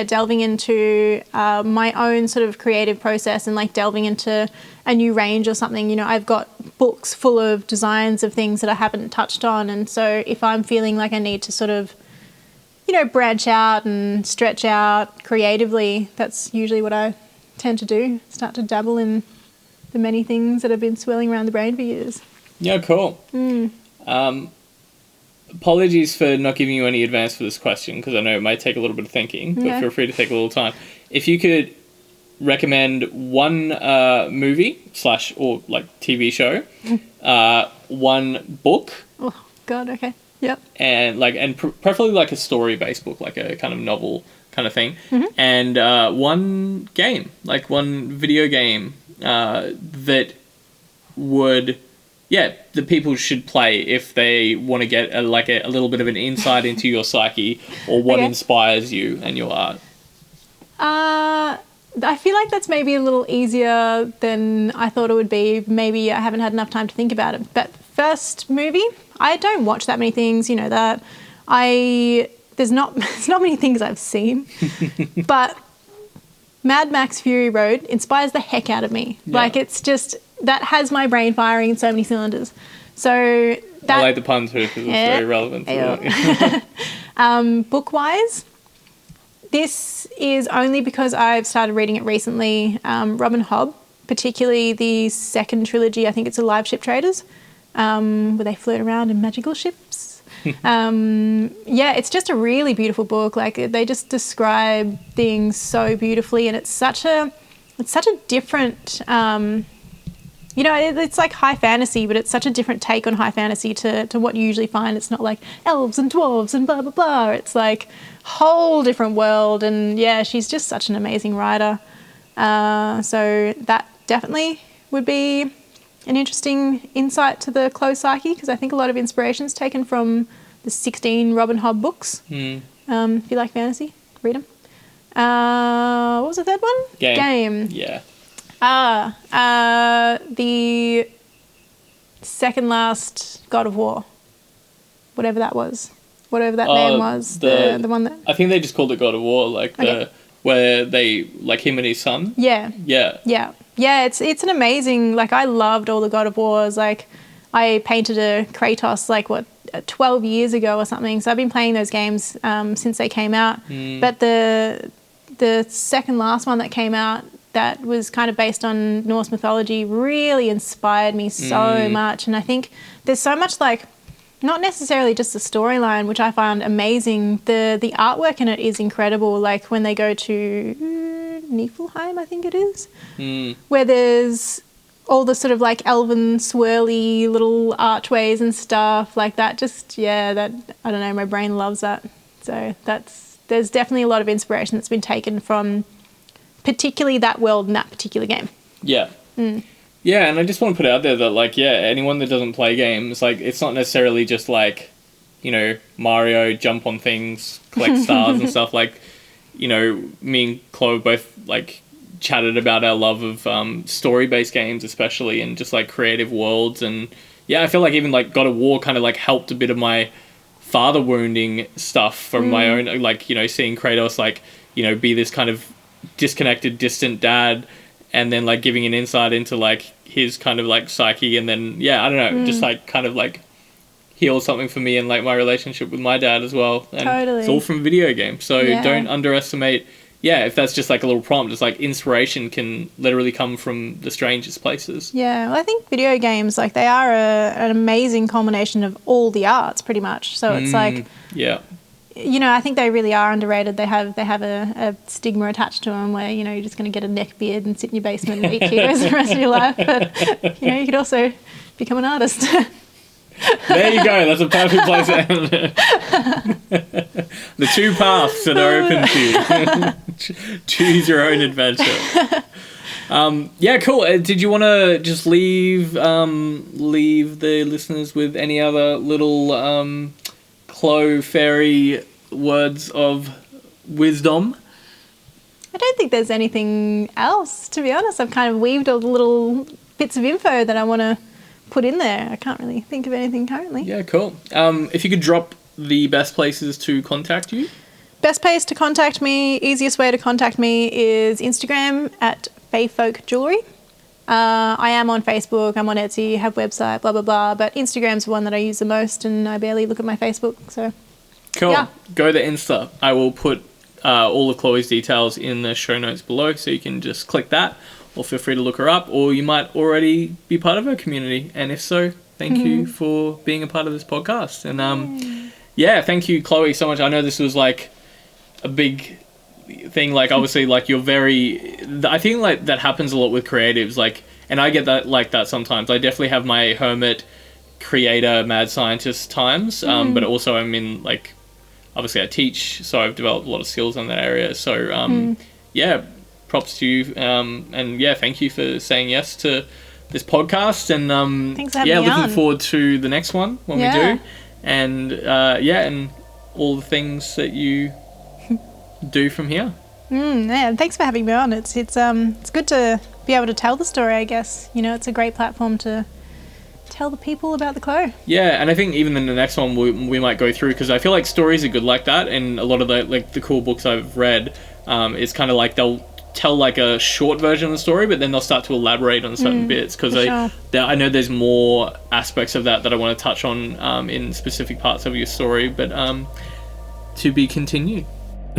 delving into my own sort of creative process and like delving into a new range or something. I've got books full of designs of things that I haven't touched on, and so if I'm feeling like I need to sort of, branch out and stretch out creatively, that's usually what I tend to do. Start to dabble in the many things that have been swirling around the brain for years. Yeah, cool. Apologies for not giving you any advance for this question, because I know it might take a little bit of thinking, but feel free to take a little time. If you could recommend one movie / or like TV show, one book. Oh God, okay, yep. And preferably like a story-based book, like a kind of novel kind of thing, and one game, like one video game that would. Yeah, the people should play if they want to get a little bit of an insight into your psyche or what inspires you and your art. I feel like that's maybe a little easier than I thought it would be. Maybe I haven't had enough time to think about it. But first movie, I don't watch that many things, that. There's not many things I've seen. But Mad Max Fury Road inspires the heck out of me. Yeah. Like it's just... that has my brain firing in so many cylinders. So that, I like the pun too, because it's very relevant to that. Book-wise, this is only because I've started reading it recently. Robin Hobb, particularly the second trilogy. I think it's Alive Ship Traders, where they float around in magical ships. It's just a really beautiful book. Like they just describe things so beautifully, and it's such a different. It's like high fantasy, but it's such a different take on high fantasy to what you usually find. It's not like elves and dwarves and blah, blah, blah. It's like a whole different world. And yeah, she's just such an amazing writer. So that definitely would be an interesting insight to the closed psyche, because I think a lot of inspiration is taken from the 16 Robin Hobb books. If you like fantasy, read them. What was the third one? Game. Yeah. The second last God of War, whatever that was, whatever that name was, the one that I think they just called it God of War, where they like him and his son. Yeah. It's an amazing. Like I loved all the God of Wars. Like I painted a Kratos 12 years ago or something. So I've been playing those games since they came out. But the second last one that came out, that was kind of based on Norse mythology, really inspired me so much. And I think there's so much not necessarily just the storyline, which I found amazing. The artwork in it is incredible. Like when they go to Niflheim, I think it is, where there's all the sort of like elven swirly little archways and stuff like that. Just, yeah, that, I don't know, my brain loves that. So there's definitely a lot of inspiration that's been taken from particularly that world and that particular game. Yeah. Yeah, and I just want to put it out there that, like, yeah, anyone that doesn't play games, like, it's not necessarily just like, you know, Mario, jump on things, collect stars and stuff. Like, you know, me and Chloe both, like, chatted about our love of story-based games especially, and just like creative worlds. And yeah, I feel like even like God of War kind of like helped a bit of my father wounding stuff from my own, like, you know, seeing Kratos like, you know, be this kind of disconnected, distant dad, and then like giving an insight into like his kind of like psyche, and then yeah, I don't know, just like kind of like heal something for me and like my relationship with my dad as well. And Totally. It's all from video games, so don't underestimate. Yeah, if that's just like a little prompt, it's like inspiration can literally come from the strangest places. Yeah, well, I think video games, like, they are an amazing combination of all the arts, pretty much. So it's like, yeah, you know, I think they really are underrated. They have a stigma attached to them where, you know, you're just going to get a neck beard and sit in your basement and eat Cheetos the rest of your life. But, you know, you could also become an artist. There you go. That's a perfect place to end. The two paths that are open to you. Choose your own adventure. Yeah, cool. Did you want to just leave the listeners with any other little Chloe fairy words of wisdom? I don't think there's anything else, to be honest. I've kind of weaved all the little bits of info that I want to put in there. I can't really think of anything currently. Yeah, cool. If you could drop the best places to contact you. Best place to contact me, easiest way to contact me is Instagram at Fae Folk Jewellery. I am on Facebook, I'm on Etsy, have website, blah, blah, blah. But Instagram's the one that I use the most, and I barely look at my Facebook, so. Cool. Yeah. Go to Insta. I will put all of Chloe's details in the show notes below, so you can just click that, or feel free to look her up, or you might already be part of her community. And if so, thank you for being a part of this podcast. And yeah, thank you, Chloe, so much. I know this was like a big thing. Like, obviously, like, you're very, I think like that happens a lot with creatives. Like, and I get that like that sometimes. I definitely have my hermit, creator, mad scientist times. But also I'm in, like, obviously I teach, so I've developed a lot of skills in that area. So yeah, props to you, and yeah, thank you for saying yes to this podcast, and thanks for having yeah, me looking on. forward to the next one when we do, and yeah, and all the things that you do from here. Yeah, thanks for having me on. It's good to be able to tell the story, I guess. You know, it's a great platform to tell the people about the Chloe. Yeah, and I think even in the next one we might go through, because I feel like stories are good like that, and a lot of the cool books I've read, is kind of like they'll tell like a short version of the story, but then they'll start to elaborate on certain bits, because I know there's more aspects of that I want to touch on in specific parts of your story, but to be continued.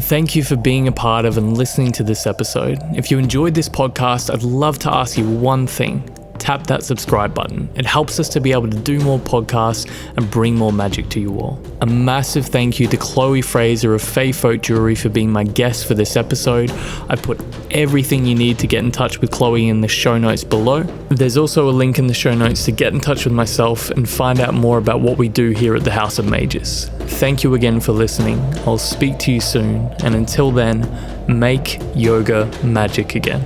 Thank you for being a part of and listening to this episode. If you enjoyed this podcast, I'd love to ask you one thing. Tap that subscribe button. It helps us to be able to do more podcasts and bring more magic to you all. A massive thank you to Chloe Fraser of Fae Folk Jewellery for being my guest for this episode. I put everything you need to get in touch with Chloe in the show notes below. There's also a link in the show notes to get in touch with myself and find out more about what we do here at the House of Mages. Thank you again for listening. I'll speak to you soon, and until then, make yoga magic again.